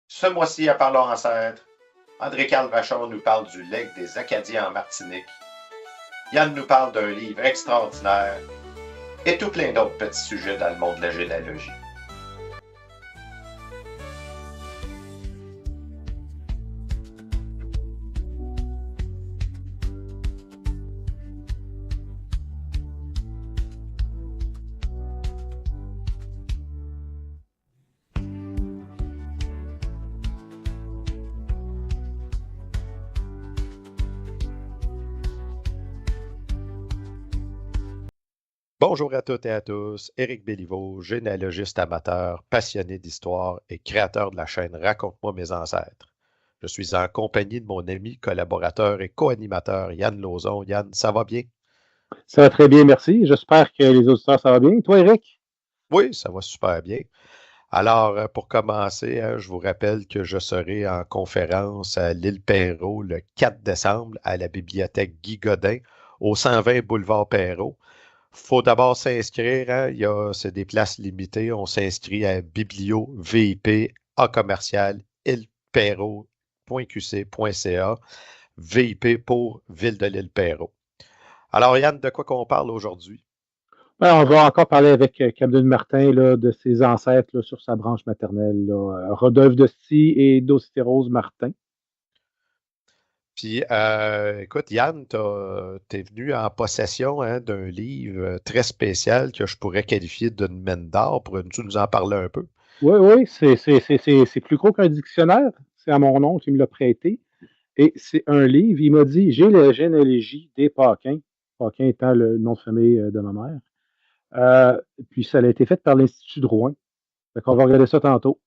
Ce mois-ci, à Parlons Ancêtres, André-Carl Vachon nous parle du legs des Acadiens en Martinique. Yann nous parle d'un livre extraordinaire et tout plein d'autres petits sujets dans le monde de la généalogie. Bonjour à toutes et à tous, Éric Béliveau, généalogiste amateur, passionné d'histoire et créateur de la chaîne Raconte-moi mes ancêtres. Je suis en compagnie de mon ami, collaborateur et co-animateur Yann Lauzon. Yann, ça va bien? Ça va très bien, merci. J'espère que les auditeurs, ça va bien. Toi, Eric? Oui, ça va super bien. Alors, pour commencer, je vous rappelle que je serai en conférence à l'île Perrot le 4 décembre à la bibliothèque Guy Godin au 120 boulevard Perrot. Faut d'abord s'inscrire, hein, c'est des places limitées. On s'inscrit à biblio VIP A commercial ilperrot.qc.ca VIP pour Ville de l'île Perrot. Alors, Yann, de quoi qu'on parle aujourd'hui? On va encore parler avec Camden Martin là, de ses ancêtres là, sur sa branche maternelle, là, Rodolphe Dostie et Docitérose Martin. Puis, écoute, Yann, t'es venu en possession d'un livre très spécial que je pourrais qualifier d'une mine d'or. Pourrais-tu nous en parler un peu? Oui, oui, c'est plus gros qu'un dictionnaire. C'est à mon oncle qui me l'a prêté. Et c'est un livre. Il m'a dit, j'ai la généalogie des Paquins. Paquin étant le nom de famille de ma mère. Puis ça a été fait par l'Institut de Rouen. Fait qu'on va regarder ça tantôt.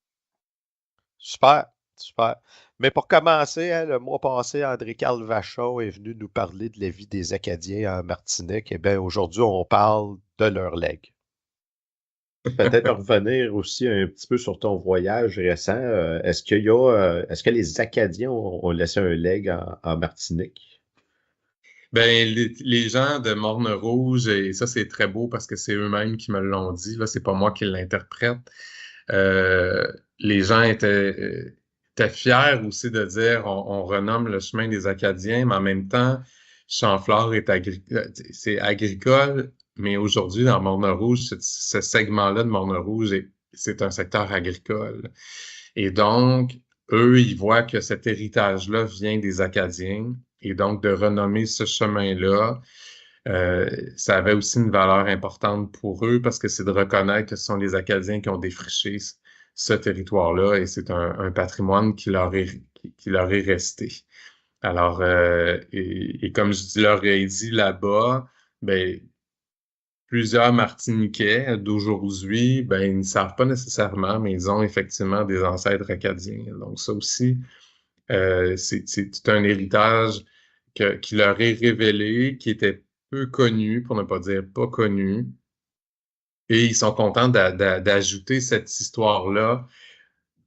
Super, super. Mais pour commencer, hein, le mois passé, André-Carl Vachon est venu nous parler de la vie des Acadiens en Martinique. Eh bien, aujourd'hui, on parle de leur legs. Peut-être revenir aussi un petit peu sur ton voyage récent. Est-ce que les Acadiens ont laissé un legs en Martinique? Ben, les gens de Morne-Rouge, et ça, c'est très beau parce que c'est eux-mêmes qui me l'ont dit, là, c'est pas moi qui l'interprète. Les gens étaient fiers aussi de dire on renomme le chemin des Acadiens, mais en même temps, Chamflore c'est agricole, mais aujourd'hui, dans Morne-Rouge, ce segment-là de Morne-Rouge, c'est un secteur agricole. Et donc, eux, ils voient que cet héritage-là vient des Acadiens. Et donc, de renommer ce chemin-là, ça avait aussi une valeur importante pour eux parce que c'est de reconnaître que ce sont les Acadiens qui ont défriché ce territoire-là et c'est un patrimoine qui leur est resté. Alors, et comme je leur ai dit là-bas, ben, plusieurs Martiniquais d'aujourd'hui, ben, ils ne savent pas nécessairement, mais ils ont effectivement des ancêtres acadiens. Donc, ça aussi, c'est un héritage qui leur est révélé, qui était peu connu, pour ne pas dire pas connu. Et ils sont contents d'ajouter cette histoire-là,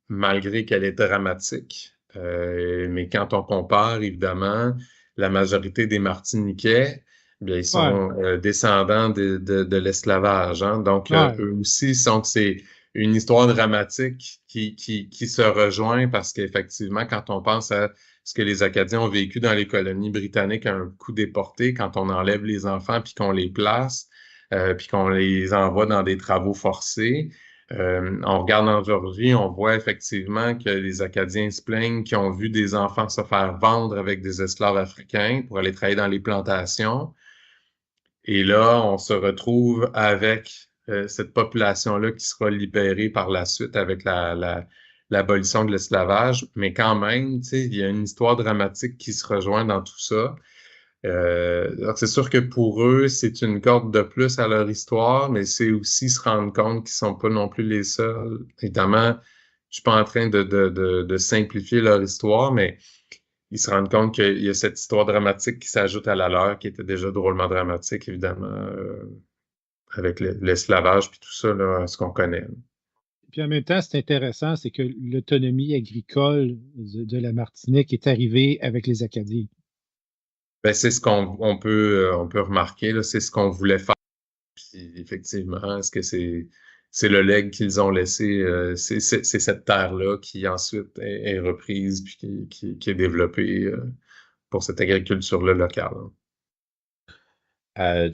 malgré qu'elle est dramatique. Mais quand on compare, évidemment, la majorité des Martiniquais, bien, ils Ouais, sont descendants de l'esclavage. Hein? Donc, ouais. eux aussi c'est une histoire dramatique qui se rejoint parce qu'effectivement, quand on pense à ce que les Acadiens ont vécu dans les colonies britanniques à un coup déporté, quand on enlève les enfants puis qu'on les place, puis qu'on les envoie dans des travaux forcés, on regarde en Georgie, on voit effectivement que les Acadiens se plaignent qui ont vu des enfants se faire vendre avec des esclaves africains pour aller travailler dans les plantations. Et là, on se retrouve avec cette population-là qui sera libérée par la suite avec l'abolition de l'esclavage. Mais quand même, tu sais, il y a une histoire dramatique qui se rejoint dans tout ça. Alors c'est sûr que pour eux, c'est une corde de plus à leur histoire, mais c'est aussi se rendre compte qu'ils sont pas non plus les seuls. Évidemment, je suis pas en train de simplifier leur histoire, mais ils se rendent compte qu'il y a cette histoire dramatique qui s'ajoute à la leur, qui était déjà drôlement dramatique, évidemment, avec l'esclavage puis tout ça, là, ce qu'on connaît. Puis en même temps, c'est intéressant, c'est que l'autonomie agricole de la Martinique est arrivée avec les Acadiens. Ben, c'est ce on peut remarquer, là, c'est ce qu'on voulait faire. Puis effectivement, est-ce que c'est le legs qu'ils ont laissé. C'est cette terre-là qui ensuite est reprise puis qui est développée pour cette agriculture-là locale.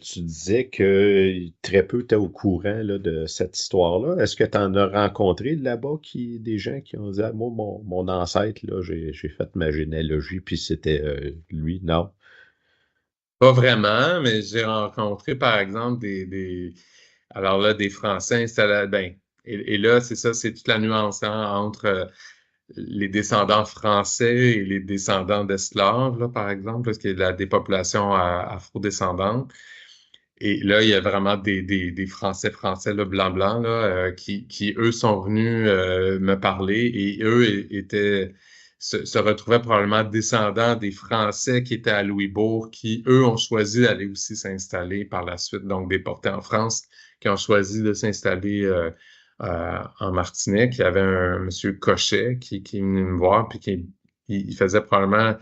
Tu disais que très peu étaient au courant là, de cette histoire-là. Est-ce que tu en as rencontré là-bas des gens qui ont dit ah, moi, mon ancêtre, là, j'ai fait ma généalogie, puis c'était lui? Non. Pas vraiment, mais j'ai rencontré, par exemple, alors là, des Français installés, ben, et là, c'est ça, c'est toute la nuance entre les descendants français et les descendants d'esclaves, là, par exemple, parce qu'il y a des populations afro-descendantes. Et là, il y a vraiment des Français là, blancs, là, qui, eux, sont venus me parler et eux se retrouvaient probablement descendants des Français qui étaient à Louisbourg, qui, eux, ont choisi d'aller aussi s'installer par la suite, donc déportés en France, qui ont choisi de s'installer en Martinique. Il y avait un monsieur Cochet qui est venu me voir, puis il faisait probablement,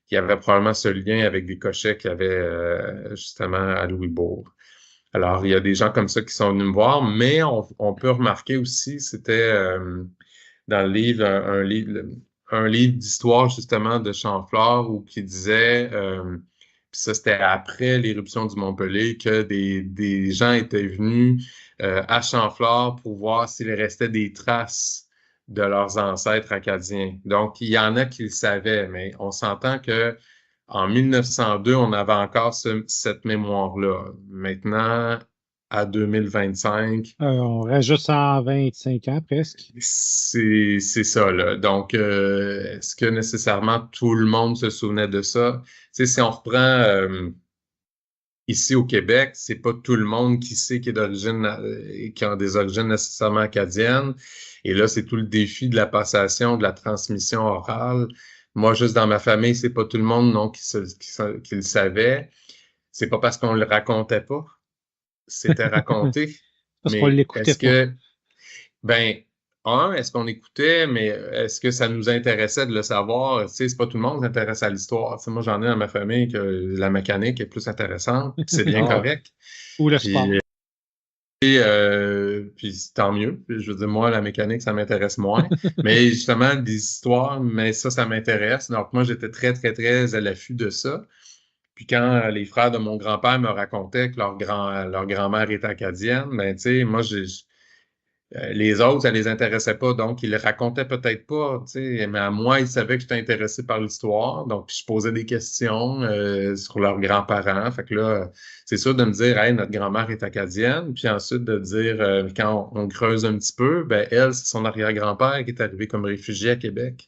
il y avait probablement ce lien avec des Cochets qu'il y avait justement à Louisbourg. Alors, il y a des gens comme ça qui sont venus me voir, mais on peut remarquer aussi, c'était dans le livre, un livre d'histoire justement de Chamflore où qui disait, puis ça c'était après l'éruption du Mont-Pelé, que des gens étaient venus à Chamflore pour voir s'il restait des traces de leurs ancêtres acadiens. Donc, il y en a qui le savaient, mais on s'entend que en 1902, on avait encore cette mémoire-là. Maintenant, à 2025, On rajoute 125 ans presque. c'est ça, là. Donc, est-ce que nécessairement tout le monde se souvenait de ça? Tu sais, si on reprend ici au Québec, c'est pas tout le monde qui sait qui a des origines nécessairement acadiennes. Et là, c'est tout le défi de la passation, de la transmission orale. Moi, juste dans ma famille, c'est pas tout le monde non qui le savait. C'est pas parce qu'on le racontait pas. C'était raconté. Parce qu'on Mais l'écoutait pas. Ben, est-ce qu'on écoutait, mais est-ce que ça nous intéressait de le savoir? Tu sais, c'est pas tout le monde qui s'intéresse à l'histoire. Tu sais, moi, j'en ai dans ma famille que la mécanique est plus intéressante, puis c'est bien Ah. correct. Ou le Puis, sport. puis tant mieux. Puis, je veux dire, moi, la mécanique, ça m'intéresse moins. Mais justement, des histoires, mais ça m'intéresse. Donc, moi, j'étais très, très, très à l'affût de ça. Puis quand les frères de mon grand-père me racontaient que leur grand-mère était acadienne, ben, tu sais, moi, les autres, ça les intéressait pas, donc ils le racontaient peut-être pas, tu sais, mais à moi, ils savaient que j'étais intéressé par l'histoire, donc je posais des questions sur leurs grands-parents. Fait que là, c'est sûr de me dire, hey, notre grand-mère est acadienne, puis ensuite de dire, quand on creuse un petit peu, ben elle, c'est son arrière-grand-père qui est arrivé comme réfugié à Québec.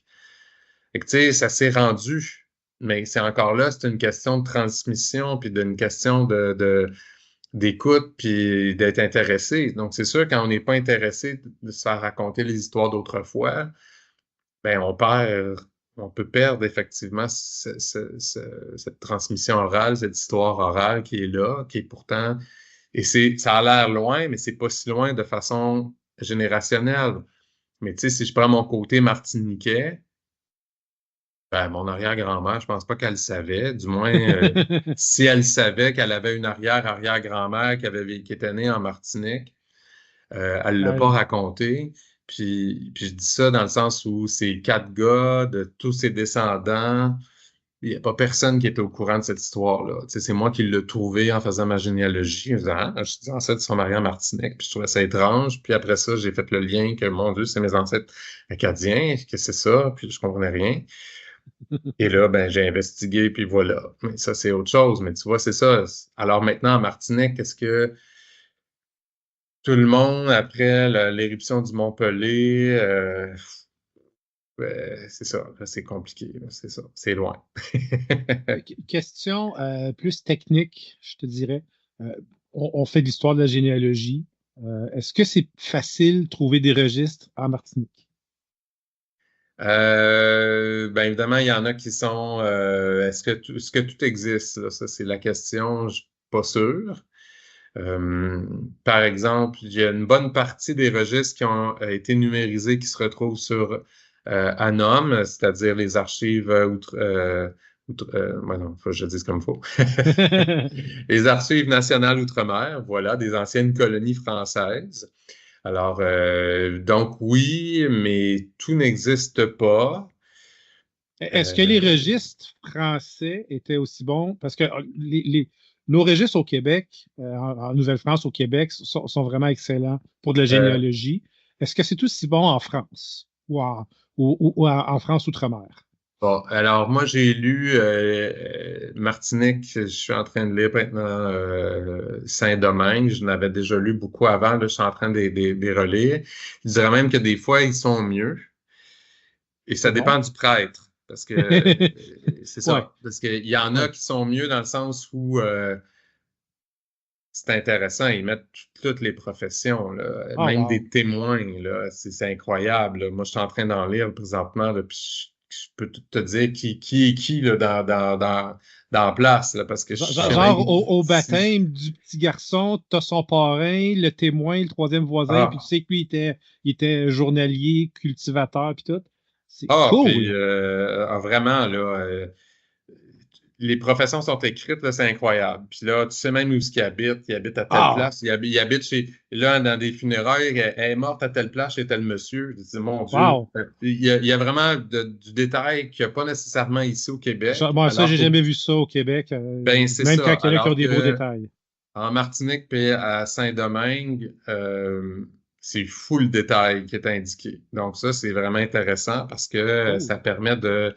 Fait que tu sais, ça s'est rendu, mais c'est encore là, c'est une question de transmission, puis d'une question d'écoute puis d'être intéressé. Donc, c'est sûr, quand on n'est pas intéressé de se faire raconter les histoires d'autrefois, ben on peut perdre effectivement cette transmission orale, cette histoire orale qui est là, qui est pourtant, et ça a l'air loin, mais c'est pas si loin de façon générationnelle. Mais tu sais, si je prends mon côté martiniquais, ben, mon arrière-grand-mère, je pense pas qu'elle le savait. Du moins, si elle savait qu'elle avait une arrière-arrière-grand-mère qui était née en Martinique, elle l'a pas raconté. Puis je dis ça dans le sens où ces 4 gars, de tous ses descendants, il n'y a pas personne qui était au courant de cette histoire-là. Tu sais, c'est moi qui l'ai trouvé en faisant ma généalogie. Je dis ancêtre sont mariés en Martinique, puis je trouvais ça étrange. Puis après ça, j'ai fait le lien que, mon Dieu, c'est mes ancêtres acadiens, que c'est ça, puis je comprenais rien. Et là, ben, j'ai investigué, puis voilà. Mais ça, c'est autre chose. Mais tu vois, c'est ça. Alors maintenant, en Martinique, est-ce que tout le monde, après l'éruption du Mont-Pelé, c'est ça, c'est compliqué, là, c'est ça, c'est loin. Question plus technique, je te dirais. On fait l'histoire de la généalogie. Est-ce que c'est facile de trouver des registres en Martinique? Ben évidemment, il y en a qui sont. Est-ce que tout existe? Là? Ça, c'est la question. Je suis pas sûr. Par exemple, il y a une bonne partie des registres qui ont été numérisés qui se retrouvent sur ANOM, c'est-à-dire les archives non, faut que je le dise comme il faut. Les archives nationales outre-mer, voilà, des anciennes colonies françaises. Alors, donc oui, mais tout n'existe pas. Est-ce que les registres français étaient aussi bons? Parce que nos registres au Québec, en Nouvelle-France, au Québec, sont vraiment excellents pour de la généalogie. Est-ce que c'est aussi bon en France ou en France outre-mer? Bon, alors moi j'ai lu Martinique, je suis en train de lire maintenant Saint-Domingue, je n'avais déjà lu beaucoup avant, là je suis en train de les relire. Je dirais même que des fois ils sont mieux et ça dépend du prêtre parce que c'est ça, Ouais. parce qu'il y en a qui sont mieux dans le sens où c'est intéressant, ils mettent toutes les professions, là, même des témoins, là, c'est incroyable. Là. Moi je suis en train d'en lire présentement, là, puis je peux tout te dire qui est qui là, dans la place, là, parce que genre au baptême du petit garçon, tu as son parrain, le témoin, le troisième voisin, puis tu sais que lui, il était journalier, cultivateur, puis tout. C'est cool. Puis, vraiment, là, les professions sont écrites, là, c'est incroyable. Puis là, tu sais même où il habite. Il habite à telle place. Il habite chez... Là, dans des funérailles, elle est morte à telle place chez tel monsieur. Je dis, mon Dieu. Il y a vraiment du détail qu'il n'y a pas nécessairement ici au Québec. Ça, j'ai jamais vu ça au Québec. Ben, c'est même ça. quand il y en a qui ont des beaux détails. En Martinique puis à Saint-Domingue, c'est fou le détail qui est indiqué. Donc ça, c'est vraiment intéressant parce que ça permet de...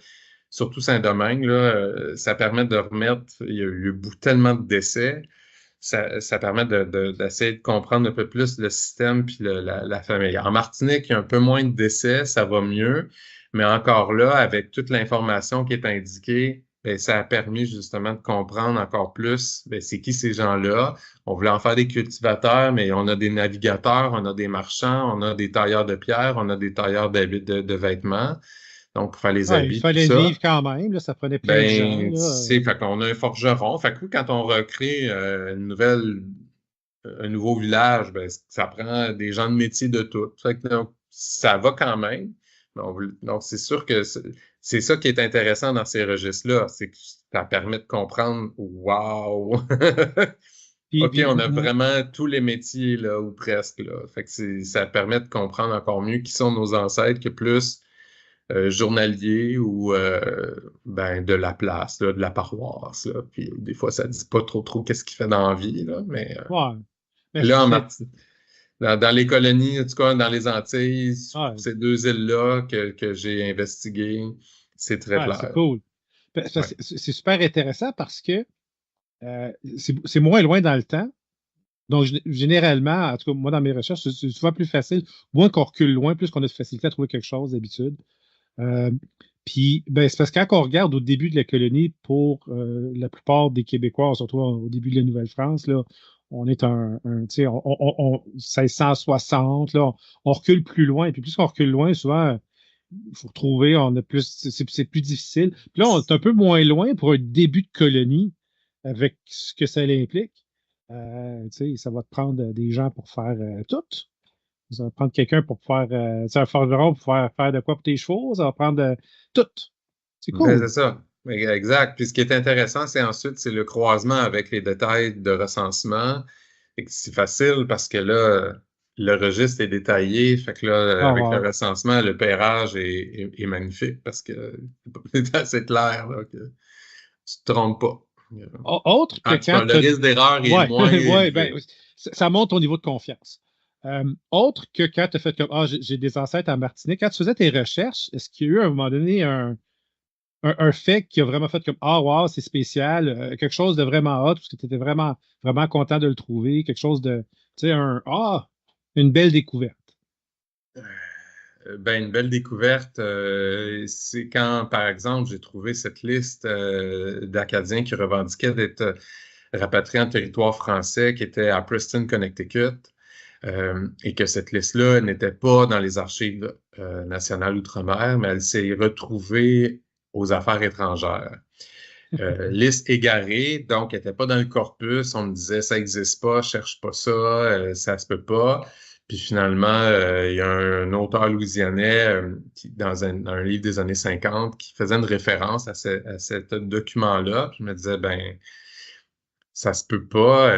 Surtout Saint-Domingue, là, ça permet de remettre, il y a eu tellement de décès, ça permet d'essayer de comprendre un peu plus le système puis la famille. En Martinique, il y a un peu moins de décès, ça va mieux, mais encore là, avec toute l'information qui est indiquée, bien, ça a permis justement de comprendre encore plus bien, c'est qui ces gens-là. On voulait en faire des cultivateurs, mais on a des navigateurs, on a des marchands, on a des tailleurs de pierre, on a des tailleurs de vêtements. Donc, pour faire les habits, il fallait vivre quand même, là, ça prenait plein de gens. Fait qu'on a un forgeron. Fait que quand on recrée un nouveau village, ben, ça prend des gens de métier de tout. Fait que, donc, ça va quand même. Donc, c'est sûr que c'est ça qui est intéressant dans ces registres-là. C'est que ça permet de comprendre, wow! OK, on a vraiment tous les métiers, là, ou presque, là. Fait que ça permet de comprendre encore mieux qui sont nos ancêtres que plus journalier ou de la place, là, de la paroisse. Là. Puis des fois, ça ne dit pas trop qu'est-ce qu'il fait dans la vie. Là, mais là, dans les colonies, en tout cas dans les Antilles, ces deux îles-là que j'ai investiguées, c'est très clair. C'est cool. C'est super intéressant parce que c'est moins loin dans le temps. Donc, généralement, en tout cas, moi, dans mes recherches, c'est souvent plus facile. Moins qu'on recule loin, plus qu'on a de facilité à trouver quelque chose d'habitude. Puis, c'est parce que quand on regarde au début de la colonie, pour la plupart des Québécois, surtout au début de la Nouvelle-France, là, on est tu sais, 1660, là, on recule plus loin. Et puis, plus qu'on recule loin, souvent, il faut retrouver, c'est plus difficile. Puis là, on est un peu moins loin pour un début de colonie avec ce que ça implique. Tu sais, ça va te prendre des gens pour faire tout. Ça va prendre quelqu'un pour faire, un forgeron pour faire de quoi pour tes chevaux. Ça va prendre tout. C'est cool. C'est ça. Exact. Puis ce qui est intéressant, c'est le croisement avec les détails de recensement. C'est facile parce que là, le registre est détaillé. Fait que là, avec le recensement, le pairage est magnifique parce que c'est assez clair là, que tu te trompes pas. Autre que quand le risque d'erreur est moins ça monte ton niveau de confiance. Autre que quand tu as fait comme j'ai des ancêtres en Martinique, quand tu faisais tes recherches, est-ce qu'il y a eu à un moment donné un fait qui a vraiment fait comme wow, c'est spécial, quelque chose de vraiment hot, parce que tu étais vraiment, vraiment content de le trouver, quelque chose de, tu sais, une belle découverte? Une belle découverte, c'est quand, par exemple, j'ai trouvé cette liste d'Acadiens qui revendiquaient d'être rapatriés en territoire français, qui était à Preston, Connecticut. Et que cette liste-là n'était pas dans les archives nationales outre-mer, mais elle s'est retrouvée aux affaires étrangères. Liste égarée, donc elle n'était pas dans le corpus. On me disait ça n'existe pas, cherche pas ça, ça se peut pas. Puis finalement, il y a un auteur louisianais qui, dans un livre des années 50 qui faisait une référence à ce document-là. Puis il me disait, ça se peut pas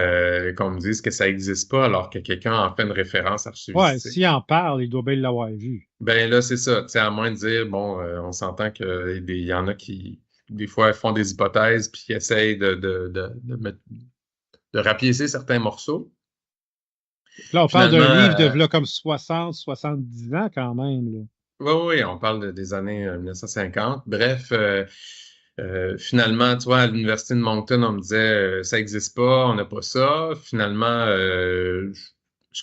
qu'on me dise que ça existe pas alors que quelqu'un en fait une référence Ouais, archivistique. s'il en parle, il doit bien l'avoir vu. Ben là, c'est ça. Tu sais, à moins de dire, bon, on s'entend qu'il y en a qui, des fois, font des hypothèses puis qui essayent de rapiécer certains morceaux. Là, on parle d'un Finalement, livre de là, comme 60, 70 ans quand même. Là. oui, on parle des années 1950. Bref, finalement, tu vois, à l'Université de Moncton, on me disait, ça n'existe pas, on n'a pas ça. Finalement,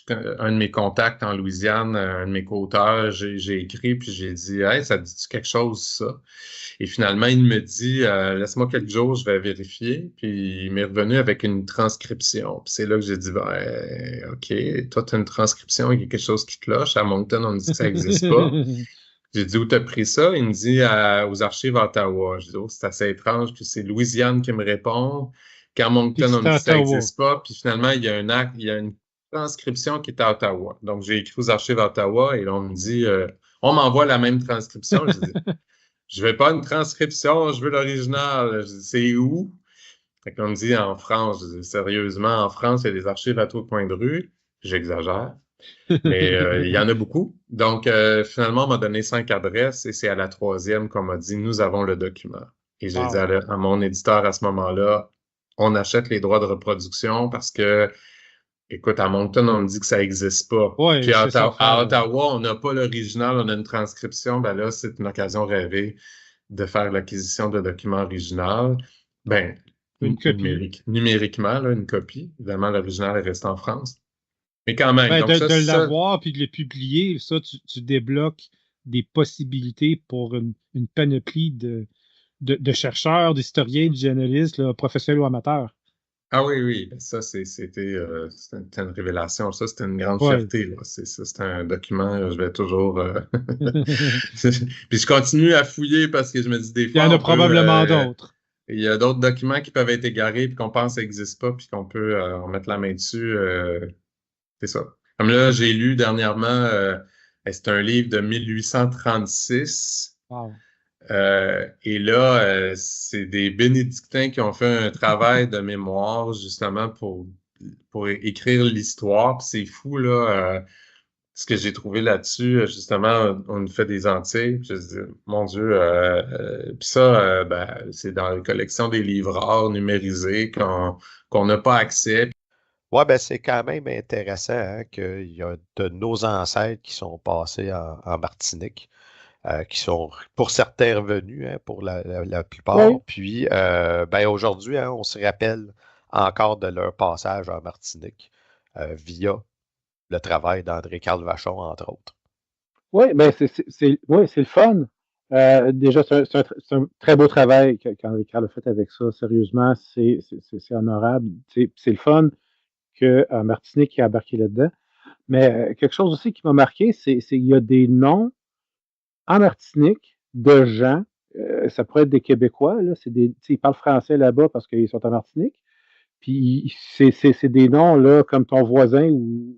un de mes contacts en Louisiane, un de mes co-auteurs, j'ai écrit, puis j'ai dit, hey, ça dit quelque chose, ça? Et finalement, il me dit, laisse-moi quelques jours, je vais vérifier. Puis il m'est revenu avec une transcription. Puis c'est là que j'ai dit, ben, OK, toi, tu as une transcription, il y a quelque chose qui cloche. À Moncton, on me dit que ça n'existe pas. J'ai dit, où t'as pris ça? Il me dit, aux archives à Ottawa. J'ai dit, oh, c'est assez étrange. Puis c'est Louisiane qui me répond. Qu'à Moncton, on me dit que ça n'existe pas. Puis finalement, il y a un acte, il y a une transcription qui est à Ottawa. Donc, j'ai écrit aux archives à Ottawa et là, on me dit, on m'envoie la même transcription. Je dis, je veux pas une transcription, je veux l'original. Je dis, c'est où? Fait qu'on me dit en France. Je dis, sérieusement, en France, il y a des archives à tout point de rue. J'exagère. Mais il y en a beaucoup. Donc, finalement, on m'a donné 5 adresses et c'est à la 3e qu'on m'a dit, nous avons le document. Et j'ai dit à mon éditeur à ce moment-là, on achète les droits de reproduction parce que, écoute, à Moncton, on me dit que ça n'existe pas. Ouais, puis à Ottawa, on n'a pas l'original, on a une transcription. Ben là, c'est une occasion rêvée de faire l'acquisition de documents originaux. Ben, une copie. Numériquement, là, une copie. Évidemment, l'original est resté en France. Mais quand même. Ben, donc de l'avoir puis de le publier, ça, tu débloques des possibilités pour une panoplie de chercheurs, d'historiens, de journalistes, là, professionnels ou amateurs. Ah oui, ça, c'était une révélation. Ça, c'était une grande fierté. Là. C'est un document, je vais toujours... Puis je continue à fouiller parce que je me dis des fois... Il y en a probablement d'autres. Il y a d'autres documents qui peuvent être égarés puis qu'on pense n'existent pas puis qu'on peut en mettre la main dessus. C'est ça. Comme là, j'ai lu dernièrement, c'est un livre de 1836. Wow. Et là, c'est des bénédictins qui ont fait un travail de mémoire justement pour écrire l'histoire. Puis c'est fou, là, ce que j'ai trouvé là-dessus. Justement, on fait des Antilles. Puis je dis, mon Dieu, puis ça, ben, c'est dans la collection des livres rares numérisés qu'on n'a pas accès. Oui, ben c'est quand même intéressant hein, qu'il y a de nos ancêtres qui sont passés en Martinique. Qui sont pour certains revenus, hein, pour la plupart. Oui. Puis, ben aujourd'hui, hein, on se rappelle encore de leur passage en Martinique via le travail d'André-Carl Vachon, entre autres. Oui, ben c'est le fun. Déjà, c'est un très beau travail qu'André-Carl a fait avec ça. Sérieusement, c'est honorable. C'est le fun que Martinique a embarqué là-dedans. Mais quelque chose aussi qui m'a marqué, c'est qu'il y a des noms en Martinique de gens, ça pourrait être des Québécois, là, ils parlent français là-bas parce qu'ils sont en Martinique. Puis c'est des noms là, comme ton voisin ou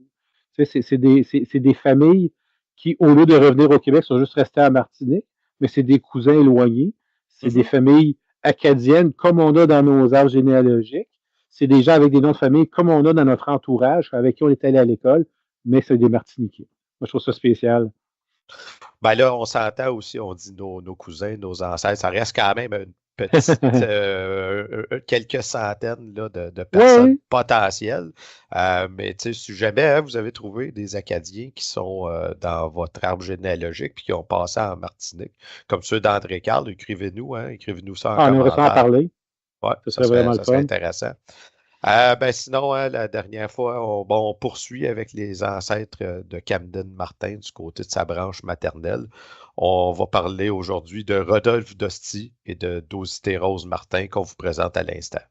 c'est des familles qui, au lieu de revenir au Québec, sont juste restées à Martinique, mais c'est des cousins éloignés. C'est des familles acadiennes comme on a dans nos arbres généalogiques. C'est des gens avec des noms de famille comme on a dans notre entourage, avec qui on est allé à l'école, mais c'est des Martiniquais. Moi, je trouve ça spécial. Ben là, on s'entend aussi, on dit nos cousins, nos ancêtres, ça reste quand même une petite, quelques centaines là, de personnes potentielles. Mais tu sais, si jamais hein, vous avez trouvé des Acadiens qui sont dans votre arbre généalogique puis qui ont passé en Martinique, comme ceux d'André-Carl, écrivez-nous, hein, écrivez-nous ça en commentaire. On aimerait en parler. Ouais, ça serait intéressant. Ben sinon, hein, la dernière fois, on poursuit avec les ancêtres de Camden Martin du côté de sa branche maternelle. On va parler aujourd'hui de Rodolphe Dosti et de Dosité Rose Martin qu'on vous présente à l'instant.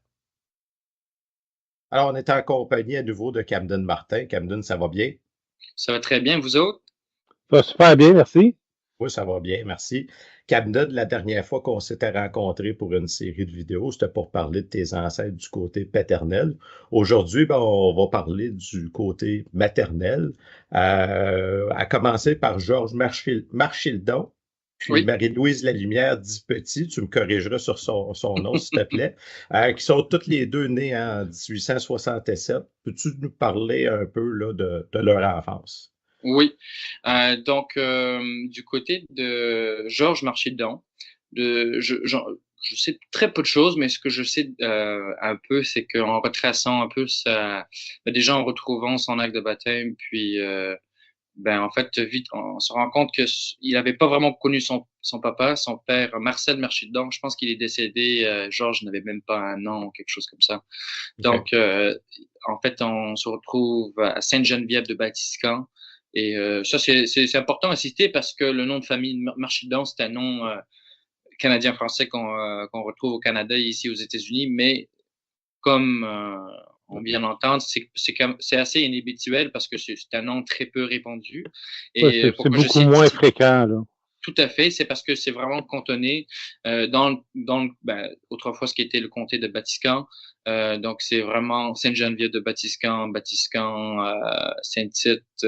Alors, on est en compagnie à nouveau de Camden Martin. Camden, ça va bien? Ça va très bien, vous autres? Ça va super bien, merci. Oui, ça va bien, merci. Camden, la dernière fois qu'on s'était rencontrés pour une série de vidéos, c'était pour parler de tes ancêtres du côté paternel. Aujourd'hui, ben, on va parler du côté maternel, à commencer par Georges Marchildon, puis Oui. Marie-Louise Lalumière dit Petit, tu me corrigeras sur son nom, s'il te plaît, qui sont toutes les deux nées en 1867. Peux-tu nous parler un peu là, de leur enfance? Oui. Donc, du côté de Georges Marchidon, je sais très peu de choses, mais ce que je sais un peu, c'est qu'en retraçant un peu déjà en retrouvant son acte de baptême, puis en fait, vite, on se rend compte que il n'avait pas vraiment connu son papa, son père, Marcel Marchidon. Je pense qu'il est décédé. Georges n'avait même pas un an, quelque chose comme ça. OK. Donc, en fait, on se retrouve à Sainte-Geneviève de Batiscan. Et ça, c'est important à citer parce que le nom de famille de Marchidon, c'est un nom canadien-français qu'on retrouve au Canada et ici aux États-Unis, mais comme on vient d'entendre, c'est assez inhabituel parce que c'est un nom très peu répandu. Ouais, Et c'est pourquoi je beaucoup cite moins fréquent, là. tout à fait, c'est parce que c'est vraiment cantonné autrefois ce qui était le comté de Batiscan. Donc c'est vraiment Sainte-Geneviève de Batiscan, Saint-Tite,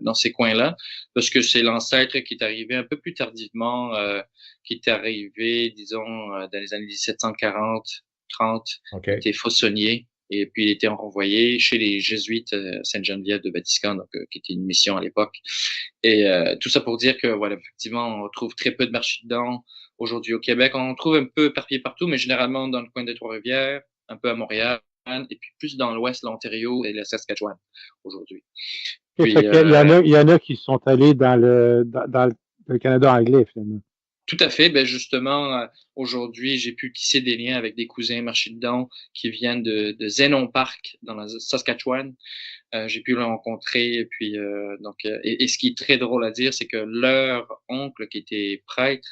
dans ces coins-là, parce que c'est l'ancêtre qui est arrivé un peu plus tardivement, qui est arrivé, disons, dans les années 1740, 30, OK. il était fauçonnier. Et puis, il était renvoyé chez les Jésuites Sainte-Geneviève de Batiscan, donc qui était une mission à l'époque. Et tout ça pour dire que, voilà, effectivement, on retrouve très peu de marchés-dedans aujourd'hui au Québec. On en trouve un peu éparpillés partout, mais généralement dans le coin des Trois-Rivières, un peu à Montréal, et puis plus dans l'ouest, l'Ontario et le Saskatchewan aujourd'hui. Okay, Puis, fait il y en a qui sont allés dans le Canada anglais, finalement. Tout à fait. Ben justement, aujourd'hui, j'ai pu tisser des liens avec des cousins marchés-dedans qui viennent de Zénon Park dans la Saskatchewan. J'ai pu le rencontrer et puis et ce qui est très drôle à dire, c'est que leur oncle qui était prêtre,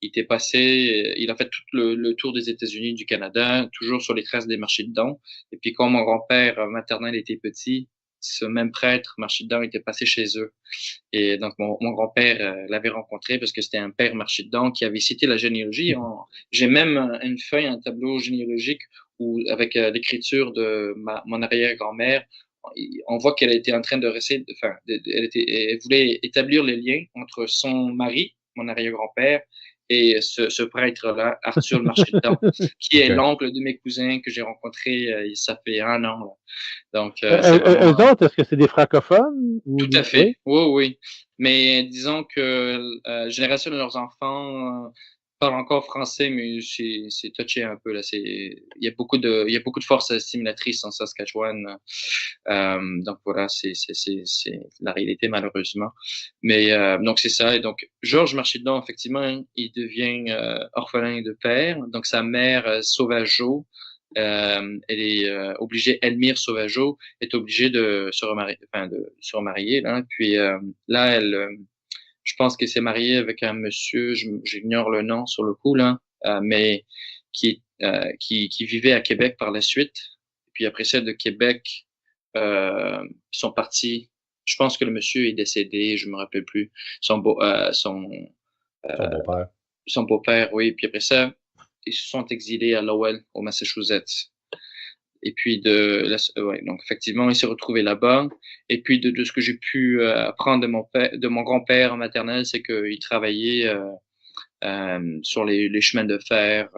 il a fait tout le tour des États-Unis, du Canada, toujours sur les traces des marchés de dons. Et puis quand mon grand-père maternel était petit, ce même prêtre marché de dons était passé chez eux. Et donc mon grand-père l'avait rencontré parce que c'était un père marché de dons qui avait cité la généalogie. J'ai même une feuille, un tableau généalogique où avec l'écriture de mon arrière-grand-mère, on voit qu'elle était en train de rester, elle voulait établir les liens entre son mari, mon arrière-grand-père, et ce prêtre-là, Arthur Marchidon, qui est OK. l'oncle de mes cousins que j'ai rencontré, ça fait 1 an. Là. Donc, c'est vraiment... Eux autres, est-ce que c'est des francophones? Tout à fait, oui, oui. Mais disons que la génération de leurs enfants parle encore français, mais c'est touché un peu là. Il y a beaucoup de forces assimilatrices en Saskatchewan. Donc voilà, c'est la réalité malheureusement. Mais donc c'est ça. Et donc Georges Marchidon, effectivement, il devient orphelin de père. Donc sa mère Sauvageau, elle est obligée, Elmire Sauvageau est obligée de se remarier là. Puis là, je pense qu'elle s'est mariée avec un monsieur, j'ignore le nom sur le coup là, mais qui vivait à Québec par la suite. Puis après ça, de Québec, ils sont partis. Je pense que le monsieur est décédé, je me rappelle plus. Son beau-père. Son beau-père, oui. Puis après ça, ils se sont exilés à Lowell, au Massachusetts. Et puis donc effectivement, il s'est retrouvé là-bas. Et puis de ce que j'ai pu apprendre de mon grand-père maternel, c'est qu'il travaillait sur les chemins de fer.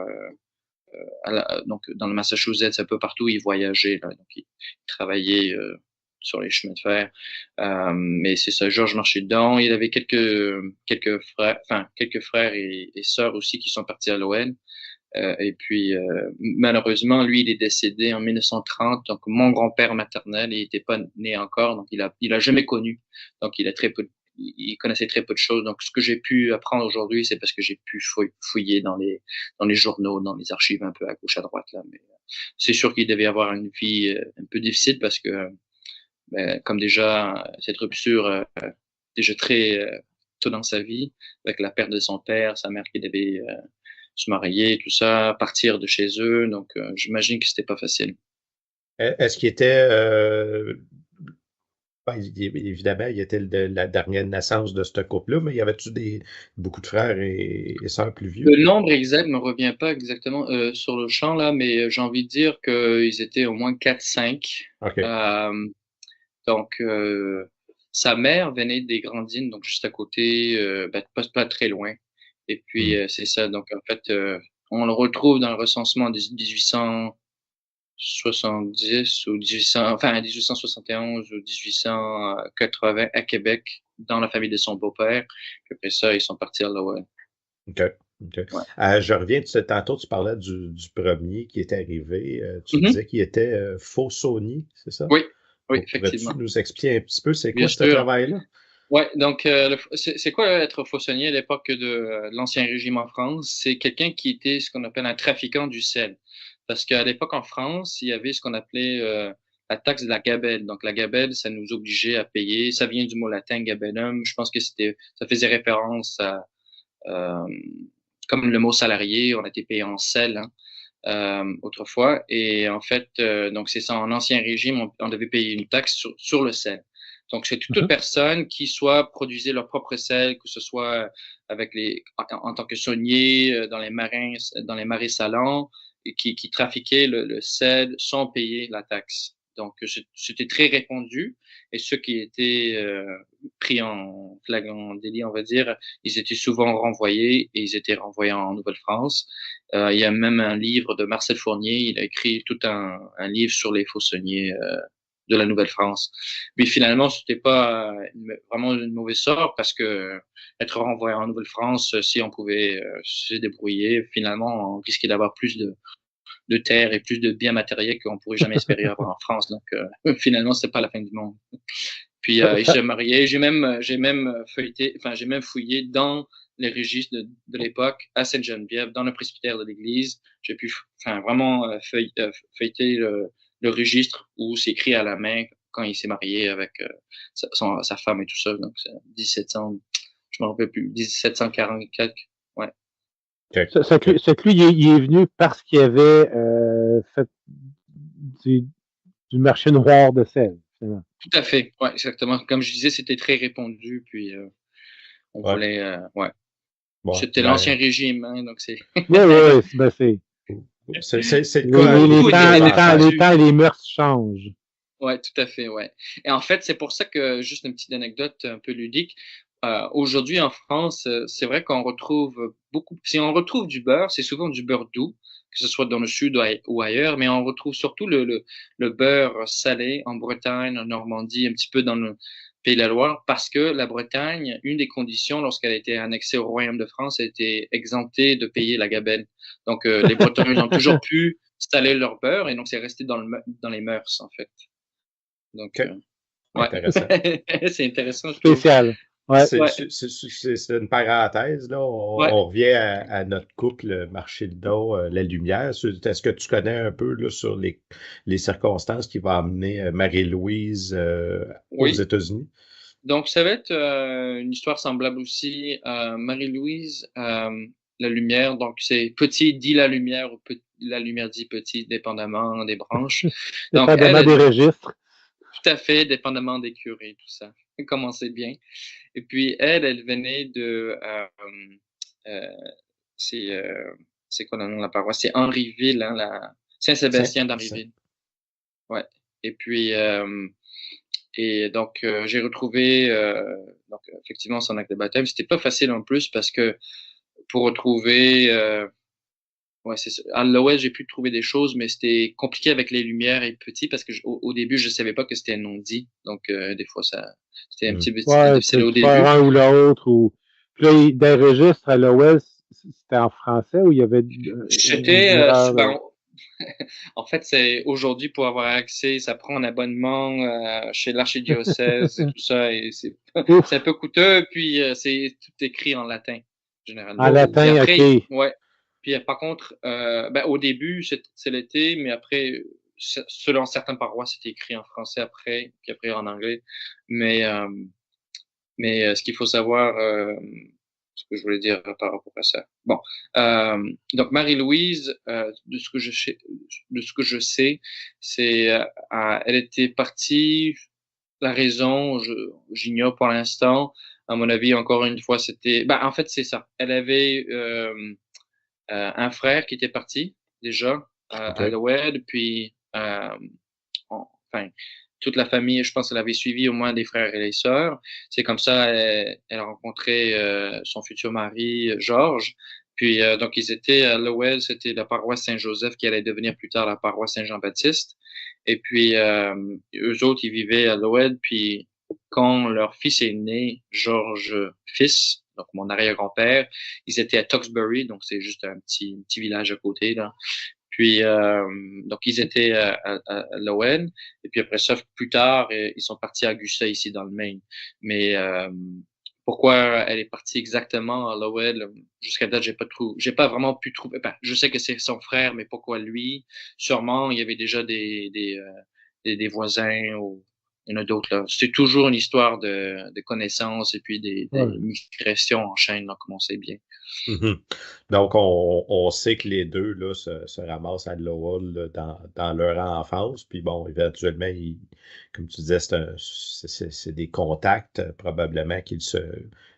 Donc dans le Massachusetts, un peu partout, il voyageait. Là, donc il travaillait sur les chemins de fer. Mais c'est ça, Georges Marchidon. Il avait quelques frères et sœurs aussi qui sont partis à l'OL. Et puis, malheureusement, lui, il est décédé en 1930. Donc, mon grand-père maternel, il n'était pas né encore, donc il a jamais connu. Donc, il connaissait très peu de choses. Donc, ce que j'ai pu apprendre aujourd'hui, c'est parce que j'ai pu fouiller dans les journaux, dans les archives un peu à gauche, à droite là. Mais c'est sûr qu'il devait avoir une vie un peu difficile parce que, comme déjà cette rupture, déjà très tôt dans sa vie, avec la perte de son père, sa mère qui devait se marier, tout ça, partir de chez eux. Donc, j'imagine que c'était pas facile. Est-ce qu'il était, évidemment, il était la dernière naissance de ce couple-là, mais y avait-tu beaucoup de frères et sœurs plus vieux? Le nombre exact me revient pas exactement sur le champ, là, mais j'ai envie de dire qu'ils étaient au moins 4-5. OK. Donc, sa mère venait des Grandines, donc juste à côté, pas très loin. Et puis, c'est ça. Donc, en fait, on le retrouve dans le recensement des 1870 ou 1871 ou 1880 à Québec, dans la famille de son beau-père. Puis après ça, ils sont partis à Lowell. OK. OK. Ouais. Je reviens, tantôt, tu parlais du premier qui est arrivé. Tu Mhm. disais qu'il était Faussonnier, c'est ça? Oui, oui, Pourrais-tu effectivement. nous expliquer un petit peu c'est Bien quoi ce sûr. travail-là? Ouais, donc c'est quoi être fauçonnier à l'époque de l'Ancien Régime en France? C'est quelqu'un qui était ce qu'on appelle un trafiquant du sel. Parce qu'à l'époque en France, il y avait ce qu'on appelait la taxe de la gabelle. Donc la gabelle, ça nous obligeait à payer. Ça vient du mot latin gabellum. Je pense que ça faisait référence à euh, comme le mot salarié. On était payé en sel, hein, autrefois. Et en fait, donc c'est ça. En Ancien Régime, on devait payer une taxe sur le sel. Donc, c'est toute personne qui soit produisait leur propre sel, que ce soit avec en tant que saunier, dans les marais salants, et qui trafiquaient le sel sans payer la taxe. Donc, c'était très répandu. Et ceux qui étaient pris en flagrant délit, on va dire, ils étaient souvent renvoyés et ils étaient renvoyés en Nouvelle-France. Il y a même un livre de Marcel Fournier. Il a écrit tout un livre sur les fauçonniers de la Nouvelle-France. Mais finalement, c'était pas vraiment une mauvaise sort parce que être renvoyé en Nouvelle-France, si on pouvait se débrouiller, finalement, on risquait d'avoir plus de terres et plus de biens matériels qu'on pourrait jamais espérer avoir en France. Donc, finalement, c'est pas la fin du monde. Puis, il s'est marié. J'ai même feuilleté, enfin, j'ai même fouillé dans les registres de l'époque à Sainte-Geneviève, dans le presbytère de l'église. J'ai pu, enfin, vraiment feuilleter le registre où c'est écrit à la main quand il s'est marié avec sa femme et tout ça. Donc, c'est 1700, je me rappelle plus, 1744. Ouais. C'est que lui, il est venu parce qu'il avait fait du marché noir de sel, finalement. Tout à fait. Ouais, exactement. Comme je disais, c'était très répandu, puis on voulait, ouais. Bon, c'était l'Ancien Régime, hein, donc c'est. Oui, ben c'est. C'est Les temps et les mœurs changent. Ouais, tout à fait, ouais. Et en fait, c'est pour ça que, juste une petite anecdote un peu ludique, aujourd'hui en France, c'est vrai qu'on retrouve si on retrouve du beurre, c'est souvent du beurre doux, que ce soit dans le sud ou ailleurs, mais on retrouve surtout le beurre salé en Bretagne, en Normandie, un petit peu dans le Pays de la Loire, parce que la Bretagne, une des conditions lorsqu'elle a été annexée au Royaume de France, a été exemptée de payer la gabelle. Donc, les Bretons, ils ont toujours pu saler leur beurre, et donc c'est resté dans les mœurs, en fait. Donc, ouais. Intéressant. C'est intéressant. Spécial. Ouais. C'est une parenthèse, là. On revient à notre couple Marchilda, la lumière. Est-ce que tu connais un peu là, sur les circonstances qui vont amener Marie-Louise aux États-Unis? Donc, ça va être une histoire semblable aussi. Marie-Louise, la lumière, donc c'est petit dit la lumière ou la lumière dit petit, dépendamment des branches. Donc, dépendamment des registres. Tout à fait, dépendamment des curés, tout ça. Commencez bien. Et puis, elle venait de... c'est quoi le nom de la paroisse? C'est Henryville, hein, Saint-Sébastien d'Henryville. Ouais. Et puis, donc, j'ai retrouvé, donc, effectivement, son acte de baptême. C'était pas facile en plus parce que pour retrouver... ouais, c'est ça. À l'ouest, j'ai pu trouver des choses, mais c'était compliqué avec les lumières et petit parce que au début, je savais pas que c'était un non-dit. Donc, des fois, c'était un petit peu difficile au début. Un ou l'autre. Puis là, des registres à l'ouest, c'était en français ou il y avait. En fait, c'est aujourd'hui pour avoir accès, ça prend un abonnement chez l'archidiocèse et tout ça, et c'est un peu coûteux. Puis c'est tout écrit en latin généralement. En latin, après, ok. Ouais. Puis par contre, au début, c'est l'été, mais après, selon certaines paroisses, c'était écrit en français après, puis après en anglais. Mais ce qu'il faut savoir, ce que je voulais dire par rapport à ça. Bon, donc Marie-Louise, de ce que je sais, c'est, elle était partie. La raison, j'ignore pour l'instant. À mon avis, encore une fois, c'était. En fait, c'est ça. Elle avait un frère qui était parti déjà à l'Oued, puis enfin toute la famille, je pense qu'elle avait suivi au moins des frères et des sœurs. C'est comme ça, elle a rencontré son futur mari, Georges. Puis, donc, ils étaient à Lowell, c'était la paroisse Saint-Joseph qui allait devenir plus tard la paroisse Saint-Jean-Baptiste. Et puis, eux autres, ils vivaient à Lowell. Puis, quand leur fils est né, Georges fils, donc mon arrière-grand-père, ils étaient à Tewksbury, donc c'est juste un petit village à côté, là. Puis, donc, ils étaient à Lowell. Et puis, après ça, plus tard, ils sont partis à Augusta, ici, dans le Maine. Mais pourquoi elle est partie exactement à Lowell, jusqu'à date, j'ai pas vraiment pu trouver. Ben, je sais que c'est son frère, mais pourquoi lui? Sûrement, il y avait déjà des voisins ou il y en a d'autres, là. C'est toujours une histoire de connaissances et puis des migrations en chaîne, là, comme on sait bien. Donc, on sait que les deux là, se ramassent à Lowell là, dans leur enfance. Puis bon, éventuellement, comme tu disais, c'est des contacts, probablement qu'ils se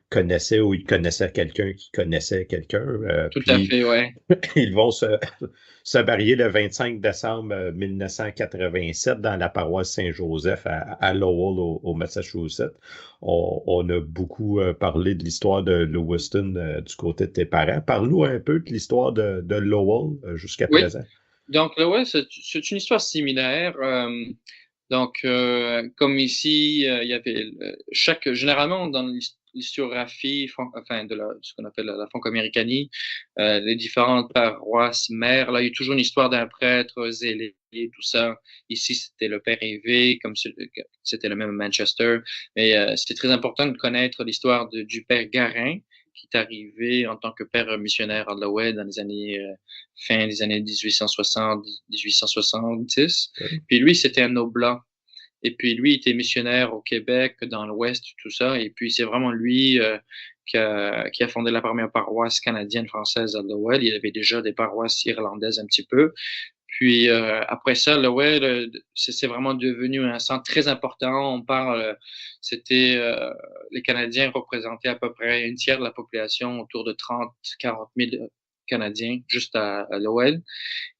connaissaient ou ils connaissaient quelqu'un qui connaissait quelqu'un. Tout à fait, ouais. Ils vont se marier le 25 décembre 1987 dans la paroisse Saint-Joseph à Lowell, au Massachusetts. On a beaucoup parlé de l'histoire de Lewiston du côté de tes parents. Parle-nous un peu de l'histoire de Lowell jusqu'à présent. Donc, Lowell, c'est une histoire similaire. Donc, comme ici, il y avait généralement dans l'historiographie, enfin de ce qu'on appelle la franco-américanie, les différentes paroisses mères, là, il y a toujours une histoire d'un prêtre zélé, tout ça. Ici, c'était le père Évé, comme c'était le même à Manchester. Mais c'était très important de connaître l'histoire du père Garin, qui est arrivé en tant que père missionnaire à Lowell dans les années fin des années 1860, 1870. Puis lui, c'était un oblat. Et puis lui, il était missionnaire au Québec, dans l'Ouest, tout ça. Et puis c'est vraiment lui qui a fondé la première paroisse canadienne-française à Lowell. Il y avait déjà des paroisses irlandaises un petit peu. Puis après ça, Lowell, c'est vraiment devenu un centre très important. On parle, les Canadiens représentaient à peu près un tiers de la population, autour de 30-40 000 Canadiens, juste à Lowell.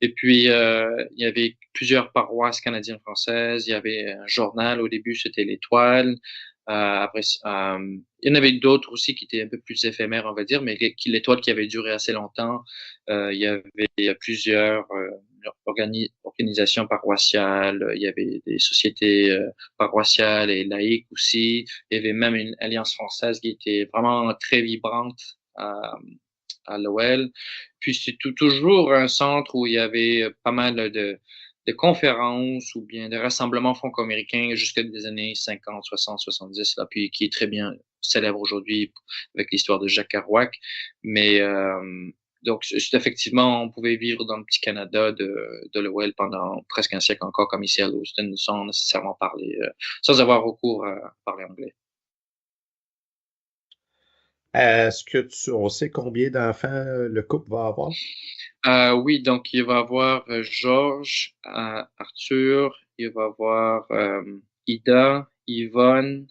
Et puis, il y avait plusieurs paroisses canadiennes-françaises. Il y avait un journal au début, c'était l'Étoile. Après, il y en avait d'autres aussi qui étaient un peu plus éphémères, on va dire, mais l'Étoile qui avait duré assez longtemps. Il y avait plusieurs organisations paroissiales. Il y avait des sociétés paroissiales et laïques aussi. Il y avait même une alliance française qui était vraiment très vibrante à Lowell. Puis c'est toujours un centre où il y avait pas mal de conférences ou bien de rassemblements franco-américains jusqu'à des années 50, 60, 70, là, puis qui est très bien célèbre aujourd'hui avec l'histoire de Jacques Kerouac. Mais donc, c'est effectivement, on pouvait vivre dans le petit Canada de Lowell pendant presque un siècle encore, comme ici à Lewiston, sans nécessairement parler, sans avoir recours à parler anglais. Est-ce que on sait combien d'enfants le couple va avoir? Oui, donc il va avoir Georges, Arthur, il va avoir Ida, Yvonne,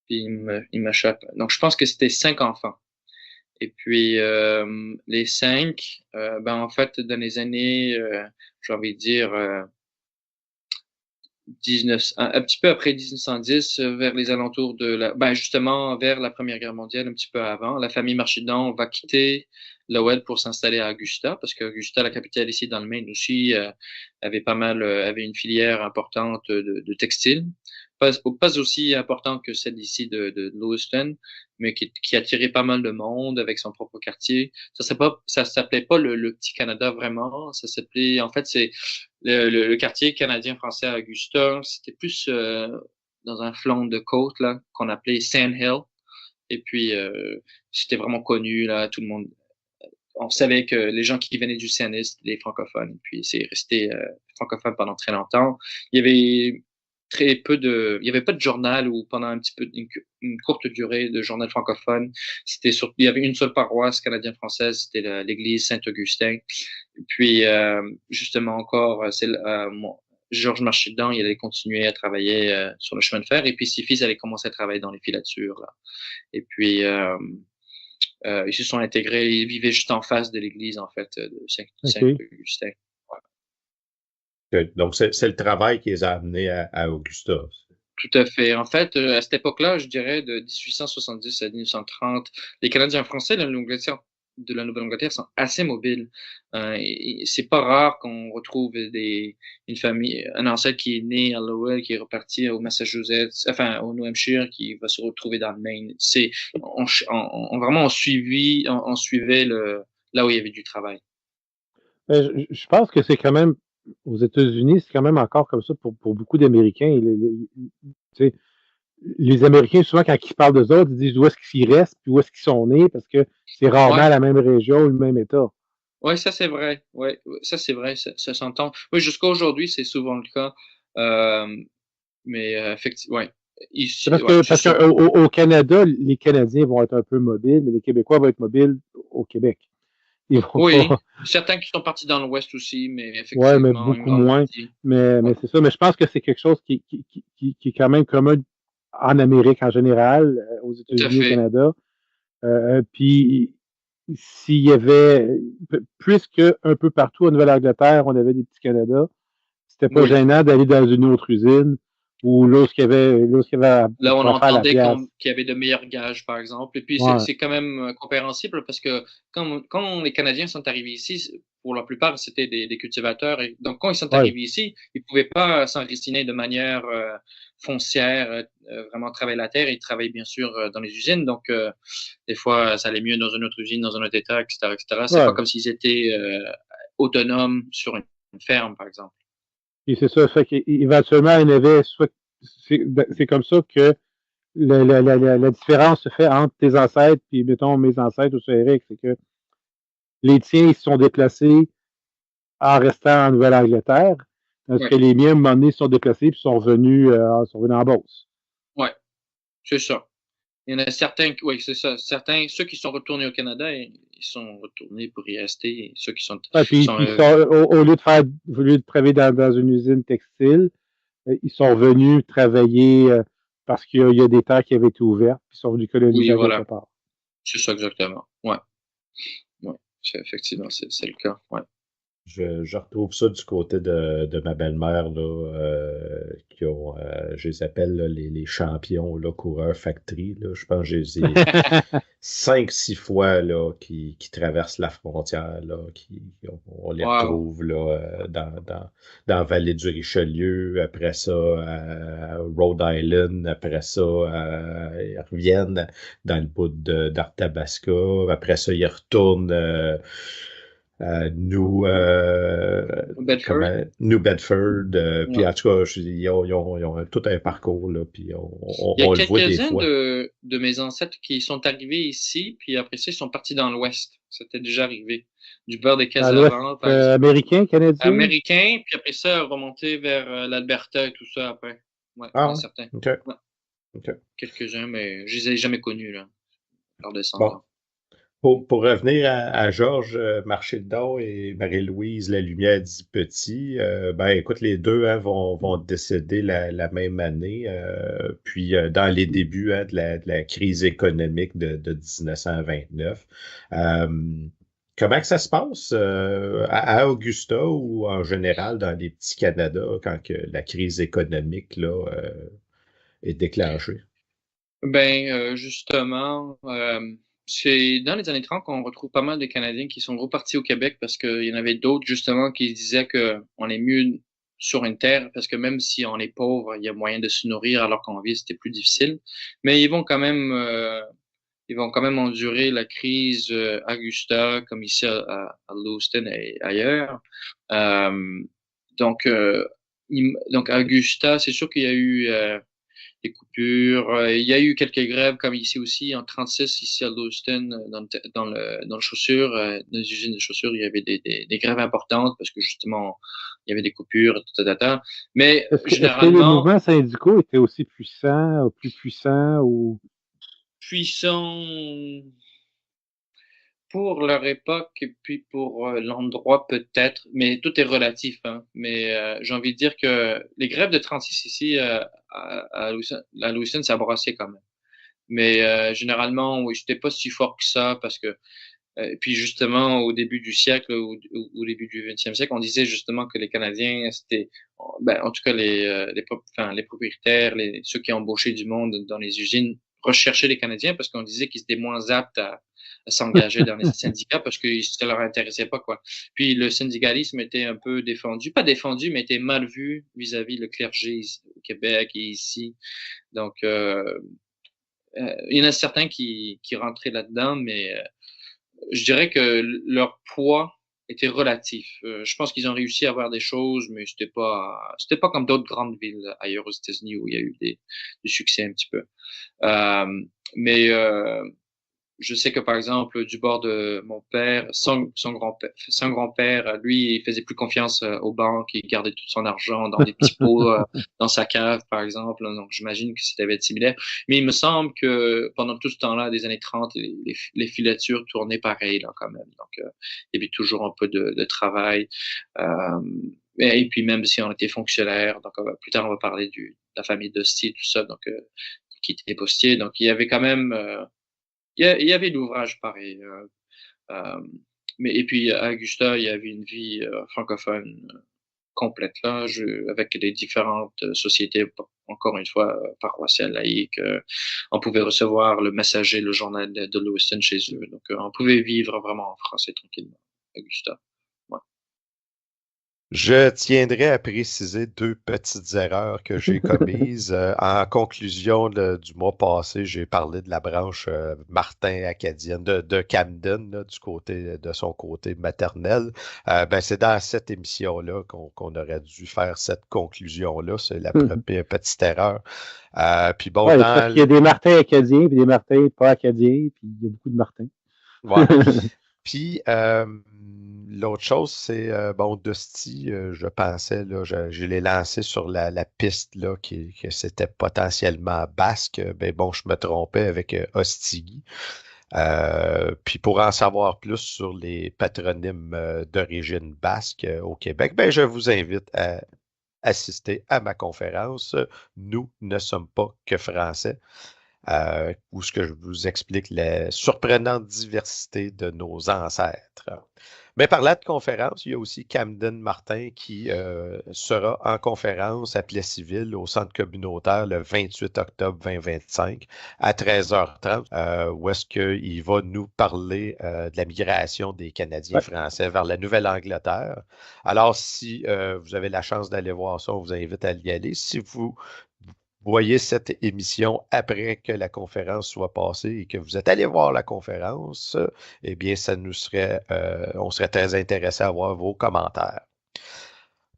puis il m'échappe. Donc je pense que c'était 5 enfants. Et puis les 5, ben en fait dans les années, j'ai envie de dire un petit peu après 1910, vers les alentours justement vers la Première Guerre mondiale, un petit peu avant, la famille Marchidon va quitter Lowell pour s'installer à Augusta, parce qu'Augusta, la capitale ici dans le Maine aussi, avait une filière importante de textile. Pas aussi importante que celle ici de Lewiston, mais qui attirait pas mal de monde avec son propre quartier. Ça s'appelait pas le petit Canada vraiment. Ça s'appelait, en fait, c'est le quartier canadien-français à Augusta. C'était plus dans un flanc de côte là qu'on appelait Sand Hill. Et puis c'était vraiment connu là, tout le monde. On savait que les gens qui venaient du CNS, les francophones, puis c'est resté francophone pendant très longtemps. Il y avait il y avait pas de journal ou pendant un petit peu une courte durée de journal francophone. Il y avait une seule paroisse canadienne-française, c'était l'église Saint-Augustin. Puis justement encore, Georges Marchidon, il allait continuer à travailler sur le chemin de fer, et puis ses fils allaient commencer à travailler dans les filatures là. Et puis ils se sont intégrés, ils vivaient juste en face de l'église, en fait, de Saint-Augustin. Donc, c'est le travail qui les a amenés à Augusta. Tout à fait. En fait, à cette époque-là, je dirais de 1870 à 1930, les Canadiens français de la Nouvelle-Angleterre sont assez mobiles. Et c'est pas rare qu'on retrouve une famille, un ancêtre qui est né à Lowell, qui est reparti au Massachusetts, enfin au New Hampshire, qui va se retrouver dans le Maine. Vraiment on suivait là où il y avait du travail. Je pense que c'est quand même, aux États-Unis, c'est quand même encore comme ça pour beaucoup d'Américains. Tu sais, les Américains, souvent, quand ils parlent d'eux autres, ils disent où est-ce qu'ils restent, puis où est-ce qu'ils sont nés, parce que c'est rarement Ouais. la même région ou le même État. Oui, ça c'est vrai. Ouais, ça c'est vrai, ça s'entend. Oui, jusqu'à aujourd'hui, c'est souvent le cas. Mais effectivement, ouais. C'est parce qu'au Canada, les Canadiens vont être un peu mobiles, mais les Québécois vont être mobiles au Québec. Ils vont Oui, pas... certains qui sont partis dans l'Ouest aussi, mais effectivement, ouais, mais beaucoup moins. Mais c'est ça. Mais je pense que c'est quelque chose qui est quand même commun en Amérique en général, aux États-Unis, au Canada. Puis s'il y avait, puisque un peu partout en Nouvelle-Angleterre, on avait des petits Canada, c'était pas gênant d'aller dans une autre usine ou lorsqu'il y avait là, on entendait qu'il y avait de meilleurs gages, par exemple. Et puis, c'est quand même compréhensible parce que quand les Canadiens sont arrivés ici, pour la plupart, c'était des cultivateurs. Et donc, quand ils sont arrivés ici, ils pouvaient pas s'enraciner de manière foncière, vraiment travailler la terre. Ils travaillaient bien sûr dans les usines. Donc, des fois, ça allait mieux dans une autre usine, dans un autre état, etc., etc. C'est pas comme s'ils étaient autonomes sur une ferme, par exemple. Et c'est ça, fait qu'éventuellement, il y avait soit c'est comme ça que la différence se fait entre tes ancêtres puis mettons mes ancêtres ou Eric, c'est que les tiens ils se sont déplacés en restant en Nouvelle-Angleterre, parce que les miens, à un moment donné, se sont déplacés puis sont revenus en Beauce. Ouais, c'est ça. Il y en a certains, oui, c'est ça. Certains, ceux qui sont retournés au Canada, ils sont retournés pour y rester. Et ceux qui sont. Au lieu de travailler dans une usine textile, ils sont venus travailler parce qu'il y a des terres qui avaient été ouvertes, puis ils sont venus coloniser quelque part. C'est ça, exactement. Ouais. Ouais. Effectivement, c'est le cas. Ouais. Je retrouve ça du côté de ma belle-mère, là, qui ont, je les appelle là, les champions, là, coureurs factory. Là. Je pense que j'ai 5-6 fois là, qui traversent la frontière, là, on les retrouve là, dans la vallée du Richelieu, après ça à Rhode Island, après ça ils reviennent dans le bout d'Arthabasca, après ça ils retournent New Bedford, puis en tout cas, ils ont tout un parcours, là, puis on le voit des fois. Il y a quelques-uns de mes ancêtres qui sont arrivés ici, puis après ça, ils sont partis dans l'Ouest. C'était déjà arrivé. Du beurre des Casavants, par exemple. Américain, canadien? Américain, puis après ça, remonter vers l'Alberta et tout ça après. Ouais, certains. OK. Ouais. Okay. Quelques-uns, mais je les ai jamais connus, là. Leurs descendants. Pour revenir à Georges Marchildon et Marie-Louise La Lumière dit Petit, écoute, les deux vont décéder la même année, puis dans les débuts de la crise économique de 1929. Comment que ça se passe à Augusta ou en général dans les petits Canada quand que la crise économique là, est déclenchée? Justement, c'est dans les années 30 qu'on retrouve pas mal de Canadiens qui sont repartis au Québec parce qu'il y en avait d'autres justement qui disaient qu'on est mieux sur une terre parce que même si on est pauvre, il y a moyen de se nourrir alors qu'en ville c'était plus difficile. Mais ils vont quand même endurer la crise Augusta comme ici à Lewiston et ailleurs. Donc à Augusta, c'est sûr qu'il y a eu des coupures. Il y a eu quelques grèves comme ici aussi en 36 ici à Lewiston dans le chaussure, dans les usines de chaussures, il y avait des grèves importantes parce que justement il y avait des coupures, Mais généralement, est-ce que les mouvements syndicaux étaient aussi puissants, plus puissants ou puissants pour leur époque et puis pour l'endroit peut-être, mais tout est relatif. Hein. Mais j'ai envie de dire que les grèves de 36 ici à Lewiston, ça brassait quand même. Mais généralement, oui, j'étais pas si fort que ça parce que Puis justement, au début du siècle, au début du 20e siècle, on disait justement que les Canadiens, c'était, en tout cas les propriétaires, ceux qui embauchaient du monde dans les usines, recherchaient les Canadiens parce qu'on disait qu'ils étaient moins aptes à s'engager dans les syndicats parce que ça leur intéressait pas, quoi. Puis le syndicalisme était un peu défendu, pas défendu, mais était mal vu vis-à-vis le clergé ici, au Québec et ici. Donc, il y en a certains qui rentraient là-dedans, mais je dirais que leur poids était relatif. Je pense qu'ils ont réussi à avoir des choses, mais c'était pas comme d'autres grandes villes ailleurs aux États-Unis où il y a eu du succès un petit peu. Mais je sais que par exemple du bord de mon père, son grand-père, lui, il faisait plus confiance aux banques, il gardait tout son argent dans des petits pots dans sa cave, par exemple. Donc j'imagine que ça devait être similaire. Mais il me semble que pendant tout ce temps-là, des années 30, les filatures tournaient pareil là quand même. Donc il y avait toujours un peu de travail. Et puis même si on était fonctionnaire, donc plus tard on va parler de la famille d'Hostie, tout ça, donc qui était postier. Donc il y avait quand même il y avait l'ouvrage pareil. Mais et puis à Augusta, il y avait une vie francophone complète là, avec les différentes sociétés, encore une fois, paroissiales, laïques. On pouvait recevoir le Messager, le journal de Lewiston chez eux. Donc on pouvait vivre vraiment en français tranquillement, à Augusta. Ouais. Je tiendrai à préciser 2 petites erreurs que j'ai commises. En conclusion du mois passé, j'ai parlé de la branche Martin acadienne de Camden, là, de son côté maternel. C'est dans cette émission-là qu'on aurait dû faire cette conclusion-là. C'est la première petite erreur. Puis bon, ouais, parce qu'il y a des Martins acadiens, puis des Martins pas acadiens, puis il y a beaucoup de Martins. Ouais. Puis l'autre chose, c'est Dusty, je pensais, là, je l'ai lancé sur la piste là, que c'était potentiellement basque. Je me trompais avec Ostigi. Puis pour en savoir plus sur les patronymes d'origine basque au Québec, je vous invite à assister à ma conférence. Nous ne sommes pas que français. Où ce que je vous explique la surprenante diversité de nos ancêtres. Mais parlant de conférence, il y a aussi Camden Martin qui sera en conférence à Plessisville au centre communautaire le 28 octobre 2025 à 13h30, où est-ce qu'il va nous parler de la migration des Canadiens français vers la Nouvelle-Angleterre. Alors, si vous avez la chance d'aller voir ça, on vous invite à y aller. Si vous voyez cette émission après que la conférence soit passée et que vous êtes allé voir la conférence, eh bien, ça nous serait, on serait très intéressé à voir vos commentaires.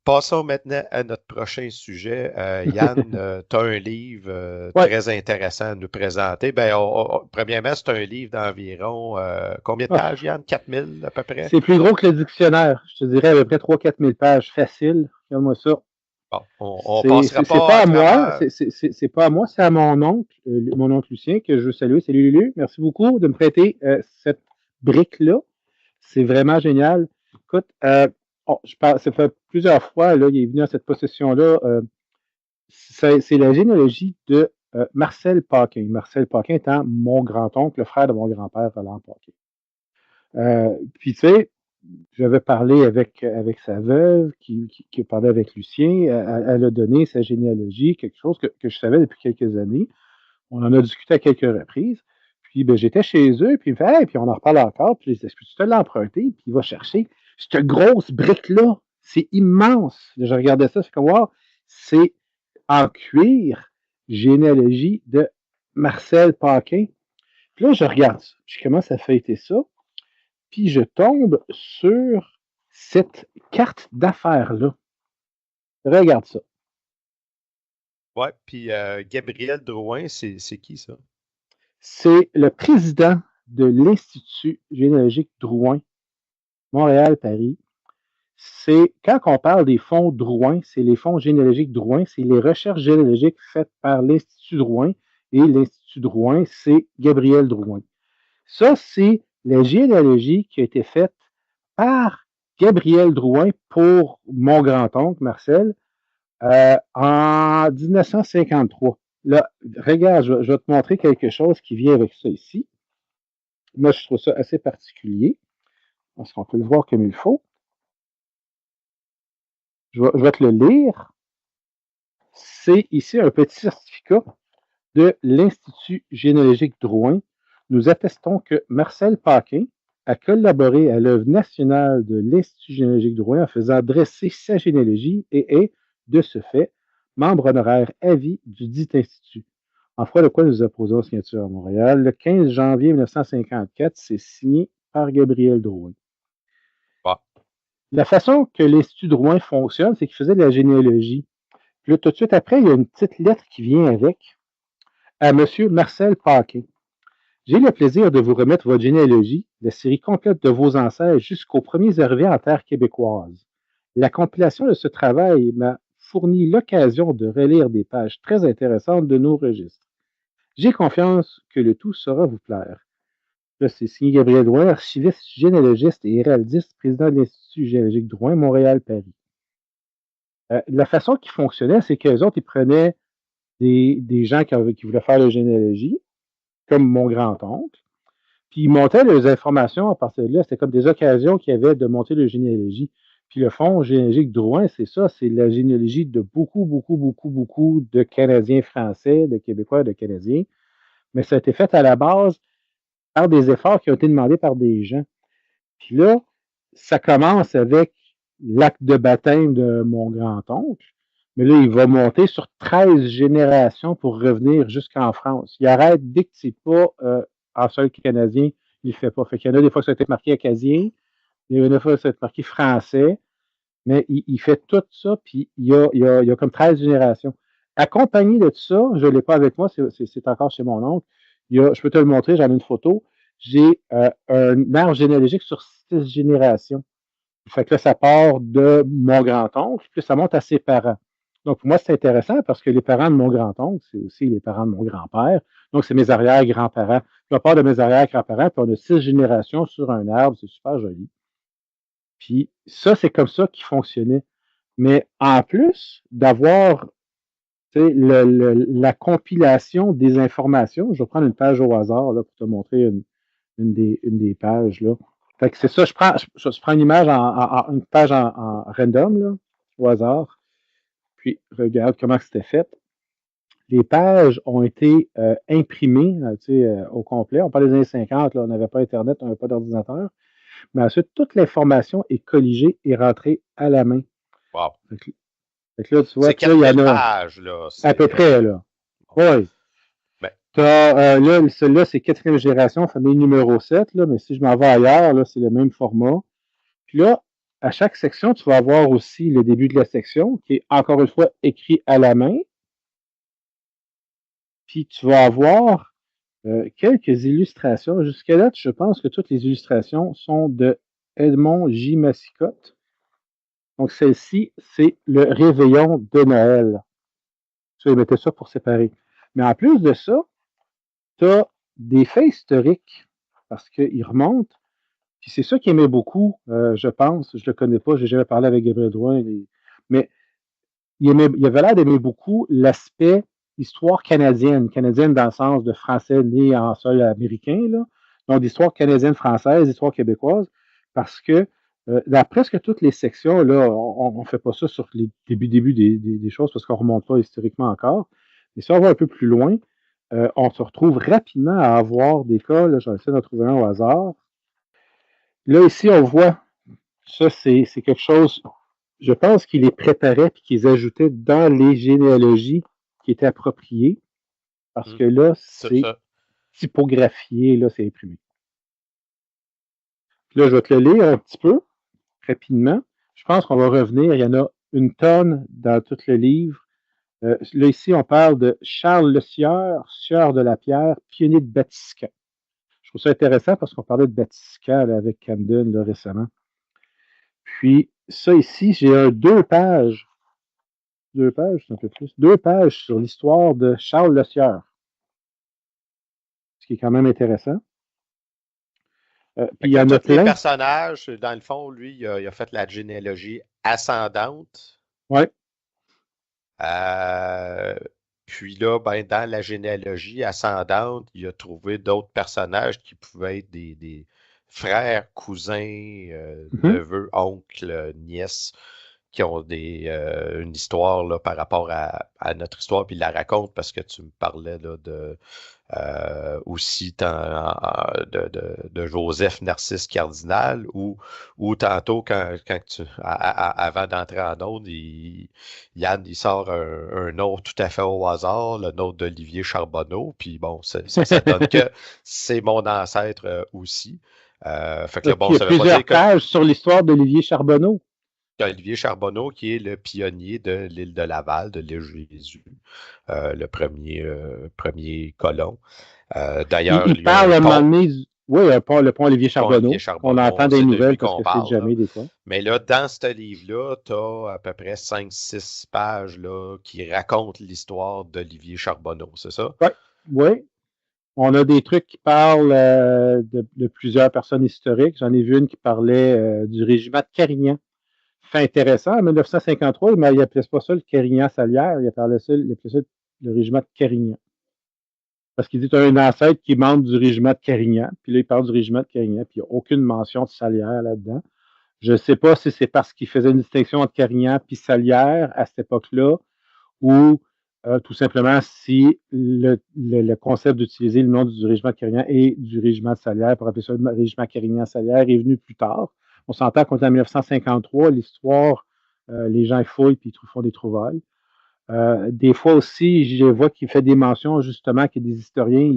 Passons maintenant à notre prochain sujet. Yann, tu as un livre très intéressant à nous présenter. Premièrement, c'est un livre d'environ combien de pages, Yann? 4000 à peu près? C'est plus gros que le dictionnaire. Je te dirais à peu près 3-4 000 pages. Facile. Regarde-moi ça. Bon, on passera pas. C'est pas à moi. C'est pas à moi, c'est à mon oncle Lucien, que je veux saluer. Salut Lulu. Merci beaucoup de me prêter cette brique-là. C'est vraiment génial. Écoute, ça fait plusieurs fois, là, il est venu à cette possession-là. C'est la généalogie de Marcel Paquin. Marcel Paquin étant mon grand-oncle, le frère de mon grand-père, Roland Paquin. Puis, tu sais, j'avais parlé avec sa veuve, qui parlait avec Lucien. Elle a donné sa généalogie, quelque chose que je savais depuis quelques années. On en a discuté à quelques reprises. Puis, j'étais chez eux, puis il me fait, hey, puis on en reparle encore. Puis, je dis, peux-tu te l'emprunter? Puis, il va chercher cette grosse brique-là. C'est immense. Je regardais ça, c'est comme, wow, c'est en cuir, généalogie de Marcel Paquin. Puis là, je regarde ça. Je commence à feuilleter ça. Puis je tombe sur cette carte d'affaires-là. Regarde ça. Ouais, puis Gabriel Drouin, c'est qui ça? C'est le président de l'Institut généalogique Drouin, Montréal-Paris. C'est, quand on parle des fonds Drouin, c'est les fonds généalogiques Drouin, c'est les recherches généalogiques faites par l'Institut Drouin. Et l'Institut Drouin, c'est Gabriel Drouin. Ça, c'est la généalogie qui a été faite par Gabriel Drouin pour mon grand-oncle, Marcel, en 1953. Là, regarde, je vais te montrer quelque chose qui vient avec ça ici. moi, je trouve ça assez particulier, parce qu'on peut le voir comme il faut. Je vais te le lire. C'est ici un petit certificat de l'Institut généalogique Drouin. Nous attestons que Marcel Paquin a collaboré à l'œuvre nationale de l'Institut généalogique Drouin en faisant dresser sa généalogie et est, de ce fait, membre honoraire à vie du dit institut. En foi de quoi nous apposons signature à Montréal. Le 15 janvier 1954, c'est signé par Gabriel Drouin. Bah. La façon que l'Institut Drouin fonctionne, c'est qu'il faisait de la généalogie. Puis là, tout de suite après, il y a une petite lettre qui vient avec à M. Marcel Paquin. J'ai le plaisir de vous remettre votre généalogie, la série complète de vos ancêtres jusqu'aux premiers arrivés en terre québécoise. La compilation de ce travail m'a fourni l'occasion de relire des pages très intéressantes de nos registres. J'ai confiance que le tout saura vous plaire. Là, c'est signé Gabriel Drouin, archiviste, généalogiste et héraldiste, président de l'Institut généalogique Drouin, Montréal-Paris. La façon qu'ils fonctionnaient, c'est qu'eux autres, ils prenaient des gens qui voulaient faire la généalogie, comme mon grand-oncle, puis ils montaient les informations à partir de là. C'était comme des occasions qu'il y avait de monter la généalogie. Puis le fonds généalogique Drouin, c'est ça, c'est la généalogie de beaucoup de Canadiens français, de Québécois, de Canadiens. Mais ça a été fait à la base par des efforts qui ont été demandés par des gens. Puis là, ça commence avec l'acte de baptême de mon grand-oncle. Mais là, il va monter sur 13 générations pour revenir jusqu'en France. Il arrête dès que c'est pas en seul canadien, il ne fait pas. Fait qu'il y en a des fois que ça a été marqué acadien, il y en a des fois que ça a été marqué français, mais il fait tout ça, puis il y a comme 13 générations. Accompagné de tout ça, je ne l'ai pas avec moi, c'est encore chez mon oncle. Je peux te le montrer, j'en ai une photo. J'ai un arbre généalogique sur 6 générations. Fait que là, ça part de mon grand-oncle, puis ça monte à ses parents. Donc, pour moi, c'est intéressant parce que les parents de mon grand-oncle, c'est aussi les parents de mon grand-père. Donc, c'est mes arrière-grands-parents. Puis, on part de mes arrière-grands-parents, puis on a 6 générations sur un arbre. C'est super joli. Puis, ça, c'est comme ça qu'il fonctionnait. Mais en plus d'avoir la compilation des informations, je vais prendre une page au hasard là, pour te montrer une des pages. Là. Fait que c'est ça, je prends une image une page en random, là, au hasard. Puis, regarde comment c'était fait. Les pages ont été imprimées au complet. On parle des années 50, là, on n'avait pas Internet, on n'avait pas d'ordinateur. Mais ensuite, toute l'information est colligée et rentrée à la main. Wow. Fait que là, tu vois, c'est 4000 pages, là. À peu près, là. Oui. Là, celui-là, c'est 4e génération, famille numéro 7, là, mais si je m'en vais ailleurs, là, c'est le même format. Puis là, à chaque section, tu vas avoir aussi le début de la section, qui est encore une fois écrit à la main. Puis tu vas avoir quelques illustrations. Jusqu'à là, je pense que toutes les illustrations sont de Edmond J. Massicotte. Donc, celle-ci, c'est le réveillon de Noël. Tu vas mettre ça pour séparer. Mais en plus de ça, tu as des faits historiques parce qu'ils remontent. Puis c'est ça qu'il aimait beaucoup, je pense. Je ne le connais pas, je n'ai jamais parlé avec Gabriel Drouin. Mais il avait l'air d'aimer beaucoup l'aspect histoire canadienne dans le sens de Français nés en sol américain, là. Donc d'histoire canadienne-française, histoire québécoise, parce que dans presque toutes les sections, là, on ne fait pas ça sur les débuts des choses parce qu'on ne remonte pas historiquement encore. Mais si on va un peu plus loin, on se retrouve rapidement à avoir des cas, là, j'essaie d'en trouver un au hasard. Là, ici, on voit, ça, c'est quelque chose, je pense qu'ils les préparaient et qu'ils ajoutaient dans les généalogies qui étaient appropriées, parce que là, c'est typographié, là, c'est imprimé. Là, je vais te le lire un petit peu, rapidement. Je pense qu'on va revenir, il y en a une tonne dans tout le livre. Là, ici, on parle de Charles Le Sieur, sieur de la pierre, pionnier de Batiscan. Je trouve ça intéressant parce qu'on parlait de Batiscan là, avec Camden là, récemment. Puis, ça ici, j'ai 2 pages. 2 pages, c'est un peu plus. 2 pages sur l'histoire de Charles Le Sieur. Ce qui est quand même intéressant. Puis il y en a plein. Les personnages, dans le fond, lui, il a fait la généalogie ascendante. Oui. Puis là, ben, dans la généalogie ascendante, il a trouvé d'autres personnages qui pouvaient être des frères, cousins, neveux, oncles, nièces, qui ont une histoire là, par rapport à notre histoire, puis ils la racontent parce que tu me parlais là, aussi de Joseph Narcisse Cardinal ou tantôt avant d'entrer en onde, Yann il sort un nom tout à fait au hasard, le nom d'Olivier Charbonneau, puis bon, ça donne que c'est mon ancêtre aussi. Fait que là, bon, il y a ça veut pas plusieurs dire que pages sur l'histoire d'Olivier Charbonneau. Olivier Charbonneau, qui est le pionnier de l'île de Laval, de l'île Jésus, le premier colon. D'ailleurs, il parle à un moment donné, oui, le pont Olivier Charbonneau. On entend des nouvelles parce que c'est jamais des fois. Mais là, dans ce livre-là, tu as à peu près 5-6 pages là, qui racontent l'histoire d'Olivier Charbonneau, c'est ça? Oui. On a des trucs qui parlent de plusieurs personnes historiques. J'en ai vu une qui parlait du régiment de Carignan. Fait intéressant. En 1953, il n'appelait pas ça le Carignan-Salière, il appelait ça le régiment de Carignan. Parce qu'il dit, tu as un ancêtre qui est membre du régiment de Carignan, puis là, il parle du régiment de Carignan, puis il n'y a aucune mention de Salière là-dedans. Je ne sais pas si c'est parce qu'il faisait une distinction entre Carignan et Salière à cette époque-là, ou tout simplement si le concept d'utiliser le nom du régiment de Carignan et du régiment de Salière, pour appeler ça le régiment Carignan-Salière, est venu plus tard. On s'entend qu'on est en 1953, l'histoire, les gens fouillent puis ils font des trouvailles. Des fois aussi, je vois qu'il fait des mentions, justement, que des historiens,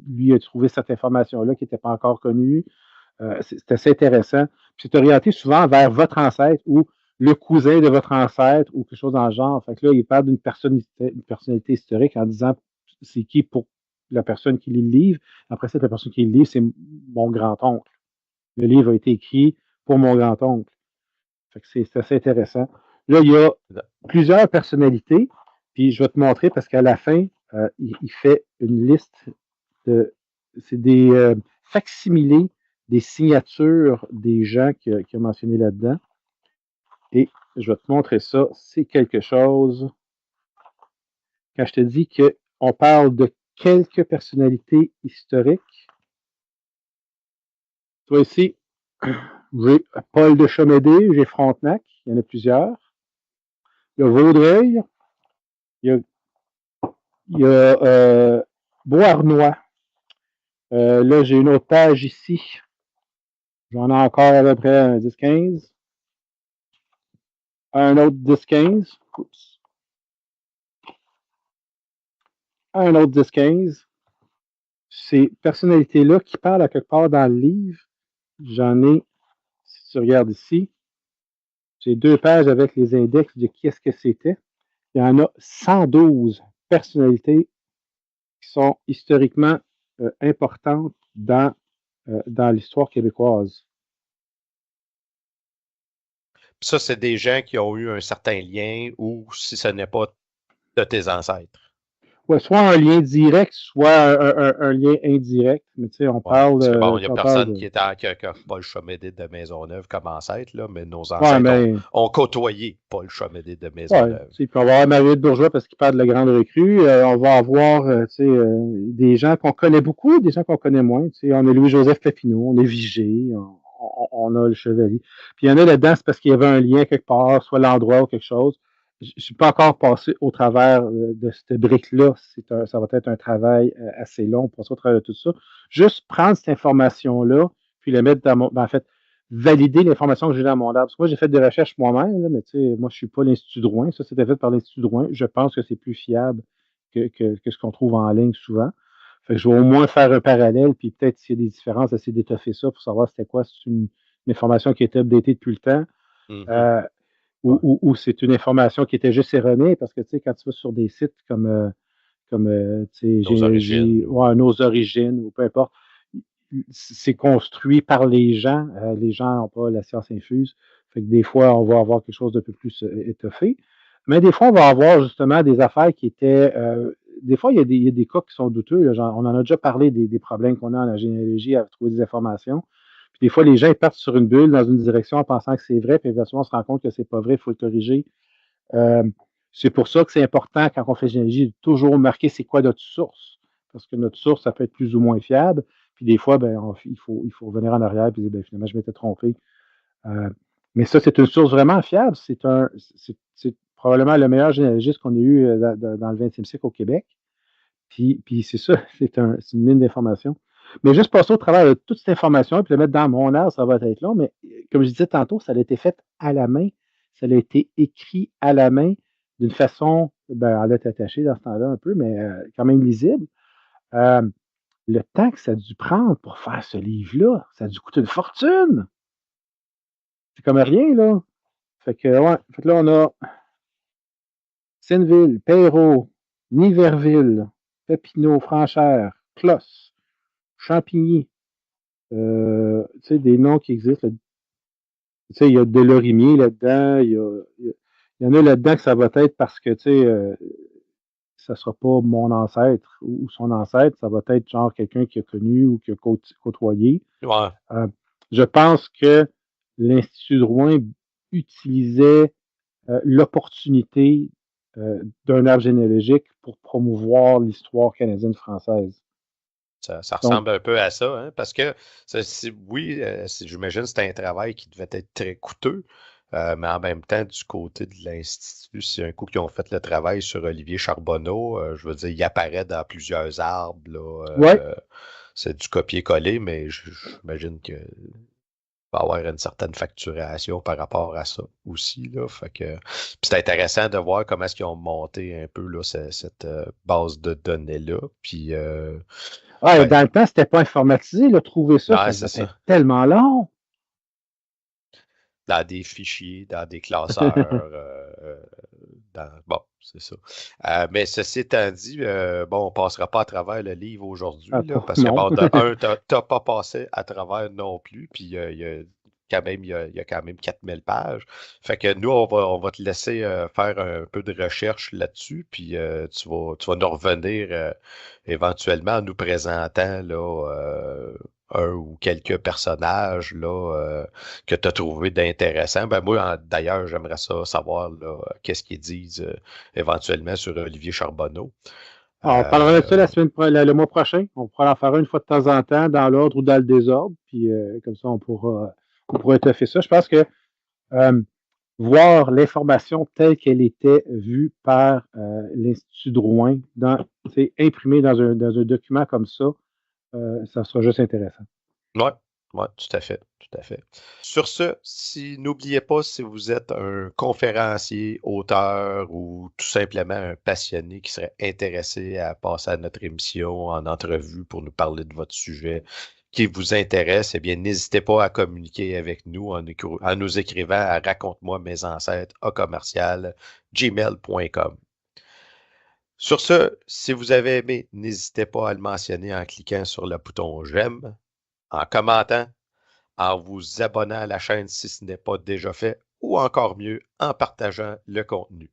lui, a trouvé cette information-là qui n'était pas encore connue. C'est assez intéressant. Puis c'est orienté souvent vers votre ancêtre ou le cousin de votre ancêtre ou quelque chose dans le genre. Fait que là, il parle d'une personnalité historique en disant c'est qui pour la personne qui lit le livre. Après ça, la personne qui lit le livre, c'est mon grand-oncle. Le livre a été écrit pour mon grand-oncle. Fait que c'est assez intéressant. Là, il y a plusieurs personnalités, puis je vais te montrer parce qu'à la fin, il fait une liste c'est des facsimilés des signatures des gens qu'il a mentionné là-dedans. Et je vais te montrer ça. C'est quelque chose. Quand je te dis qu'on parle de quelques personnalités historiques, toi ici, j'ai Paul de Chomédé, j'ai Frontenac, il y en a plusieurs. Il y a Vaudreuil, il y a Beauharnois. Là, j'ai une autre page ici. J'en ai encore à peu près un 10-15. Un autre 10-15. Oups. Un autre 10-15. Ces personnalités-là qui parlent à quelque part dans le livre, j'en ai, si tu regardes ici, j'ai 2 pages avec les index de qui est-ce que c'était. Il y en a 112 personnalités qui sont historiquement importantes dans l'histoire québécoise. Ça, c'est des gens qui ont eu un certain lien ou si ce n'est pas de tes ancêtres. Ouais, soit un lien direct, soit un lien indirect. Mais tu sais, on parle. Parce que bon, il y a personne qui a Paul Chomédé de Maisonneuve comme ancêtre, là, mais nos ancêtres ont côtoyé Paul Chomédé de Maisonneuve. Puis on va avoir Marie Bourgeois parce qu'il parle de la Grande Recrue. On va avoir des gens qu'on connaît beaucoup, des gens qu'on connaît moins. On a Louis-Joseph Papineau, on a Vigée, on a le Chevalier. Puis il y en a là-dedans, c'est parce qu'il y avait un lien quelque part, soit l'endroit ou quelque chose. Je ne suis pas encore passé au travers de cette brique-là. Ça va être un travail assez long pour passer au travers de tout ça. Juste prendre cette information-là, puis la mettre dans mon. En fait, valider l'information que j'ai dans mon arbre. Parce que moi, j'ai fait des recherches moi-même, là, mais tu sais, moi, je ne suis pas l'Institut Drouin. Ça, c'était fait par l'Institut Drouin. Je pense que c'est plus fiable que ce qu'on trouve en ligne souvent. Fait que je vais au moins faire un parallèle, puis peut-être s'il y a des différences, essayer d'étoffer ça pour savoir c'était quoi. C'est une information qui était updatée depuis le temps. Mm-hmm. Ou c'est une information qui était juste erronée, parce que tu sais, quand tu vas sur des sites comme Nos origines. Nos origines, ou peu importe, c'est construit par les gens. Les gens n'ont pas la science infuse. Fait que des fois, on va avoir quelque chose d'un peu plus étoffé. Mais des fois, on va avoir justement des affaires qui étaient. Des fois, il y a des cas qui sont douteux. Là, on en a déjà parlé des problèmes qu'on a en la généalogie à trouver des informations. Puis des fois, les gens ils partent sur une bulle dans une direction en pensant que c'est vrai, puis éventuellement, on se rend compte que c'est pas vrai, il faut le corriger. C'est pour ça que c'est important, quand on fait généalogie, de toujours marquer c'est quoi notre source. Parce que notre source, ça peut être plus ou moins fiable. Puis des fois, il faut revenir en arrière et dire, finalement, je m'étais trompé. Mais ça, c'est une source vraiment fiable. C'est probablement le meilleur généalogiste qu'on a eu dans le 20e siècle au Québec. Puis c'est ça, c'est une mine d'informations. Mais juste passer au travers de toute cette information et puis le mettre dans mon art, ça va être long. Mais comme je disais tantôt, ça a été fait à la main. Ça a été écrit à la main d'une façon, en lettres attachées dans ce temps-là un peu, mais quand même lisible. Le temps que ça a dû prendre pour faire ce livre-là, ça a dû coûter une fortune. C'est comme rien, là. Fait que là, on a Senneville, Perrault, Niverville, Papineau, Franchère, Closse, Champigny. Des noms qui existent. Il y a Delorimier là-dedans. Il y en a là-dedans que ça va être parce que, ça sera pas mon ancêtre ou son ancêtre. Ça va être genre quelqu'un qui a connu ou qui a côtoyé. Ouais. Je pense que l'Institut de Rouen utilisait l'opportunité d'un arbre généalogique pour promouvoir l'histoire canadienne-française. Ça ressemble un peu à ça, hein, parce que j'imagine que c'était un travail qui devait être très coûteux, mais en même temps, du côté de l'Institut, c'est un coup qu'ils ont fait le travail sur Olivier Charbonneau. Je veux dire, il apparaît dans plusieurs arbres. Là, c'est du copier-coller, mais j'imagine que va y avoir une certaine facturation par rapport à ça aussi. Là, c'est intéressant de voir comment est-ce qu'ils ont monté un peu là, cette base de données-là. Puis, dans le temps, c'était pas informatisé. Là, trouver ça, ça être tellement long. Dans des fichiers, dans des classeurs. Bon, c'est ça. Mais ceci étant dit, on ne passera pas à travers le livre aujourd'hui, parce que, tu n'as pas passé à travers non plus, puis il y a quand même 4000 pages. Fait que nous, on va te laisser faire un peu de recherche là-dessus, puis tu vas nous revenir éventuellement en nous présentant là, un ou quelques personnages là, que tu as trouvé d'intéressants. Moi, d'ailleurs, j'aimerais ça savoir là, qu'est-ce qu'ils disent éventuellement sur Olivier Charbonneau. On parlera de ça le mois prochain. On pourra en faire une fois de temps en temps, dans l'ordre ou dans le désordre. Puis comme ça, on pourra étoffer ça. Je pense que voir l'information telle qu'elle était vue par l'Institut de Rouen, imprimée dans un document comme ça, ça sera juste intéressant. Oui, tout à fait. Sur ce, n'oubliez pas, si vous êtes un conférencier, auteur ou tout simplement un passionné qui serait intéressé à passer à notre émission en entrevue pour nous parler de votre sujet qui vous intéresse, eh bien, n'hésitez pas à communiquer avec nous en nous écrivant à raconte-moi mes ancêtres @gmail.com. Sur ce, si vous avez aimé, n'hésitez pas à le mentionner en cliquant sur le bouton j'aime, en commentant, en vous abonnant à la chaîne si ce n'est pas déjà fait, ou encore mieux, en partageant le contenu.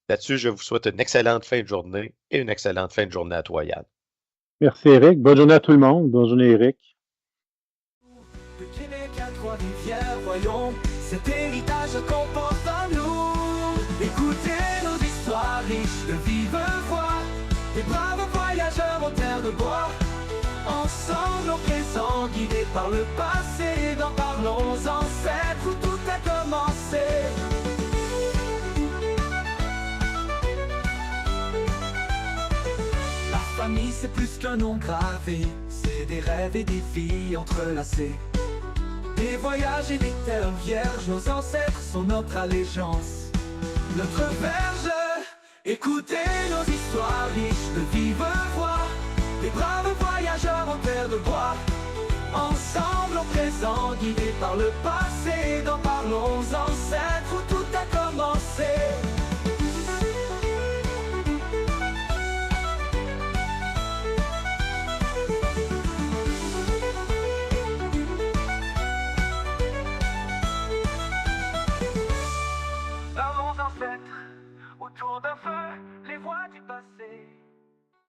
Là-dessus, je vous souhaite une excellente fin de journée et une excellente fin de journée à toi, Yann. Merci, Eric. Bonne journée à tout le monde. Bonne journée, Eric. De Québec à Trois-Rivières, voyons cet héritage qu'on porte en nous. Écoutez nos histoires riches de vive voix, des braves voyageurs en terre de bois. Ensemble au présent, guidés par le passé, d'en parlons aux ancêtres où tout a commencé. La famille c'est plus qu'un nom gravé, c'est des rêves et des vies entrelacés. Des voyages et des terres vierges, nos ancêtres sont notre allégeance. Notre verge, écoutez nos histoires riches de vive voix, des braves voyageurs en terre de bois. Ensemble au présent, guidés par le passé, d'en parlons aux ancêtres où tout a commencé. Parlons ancêtres autour d'un feu.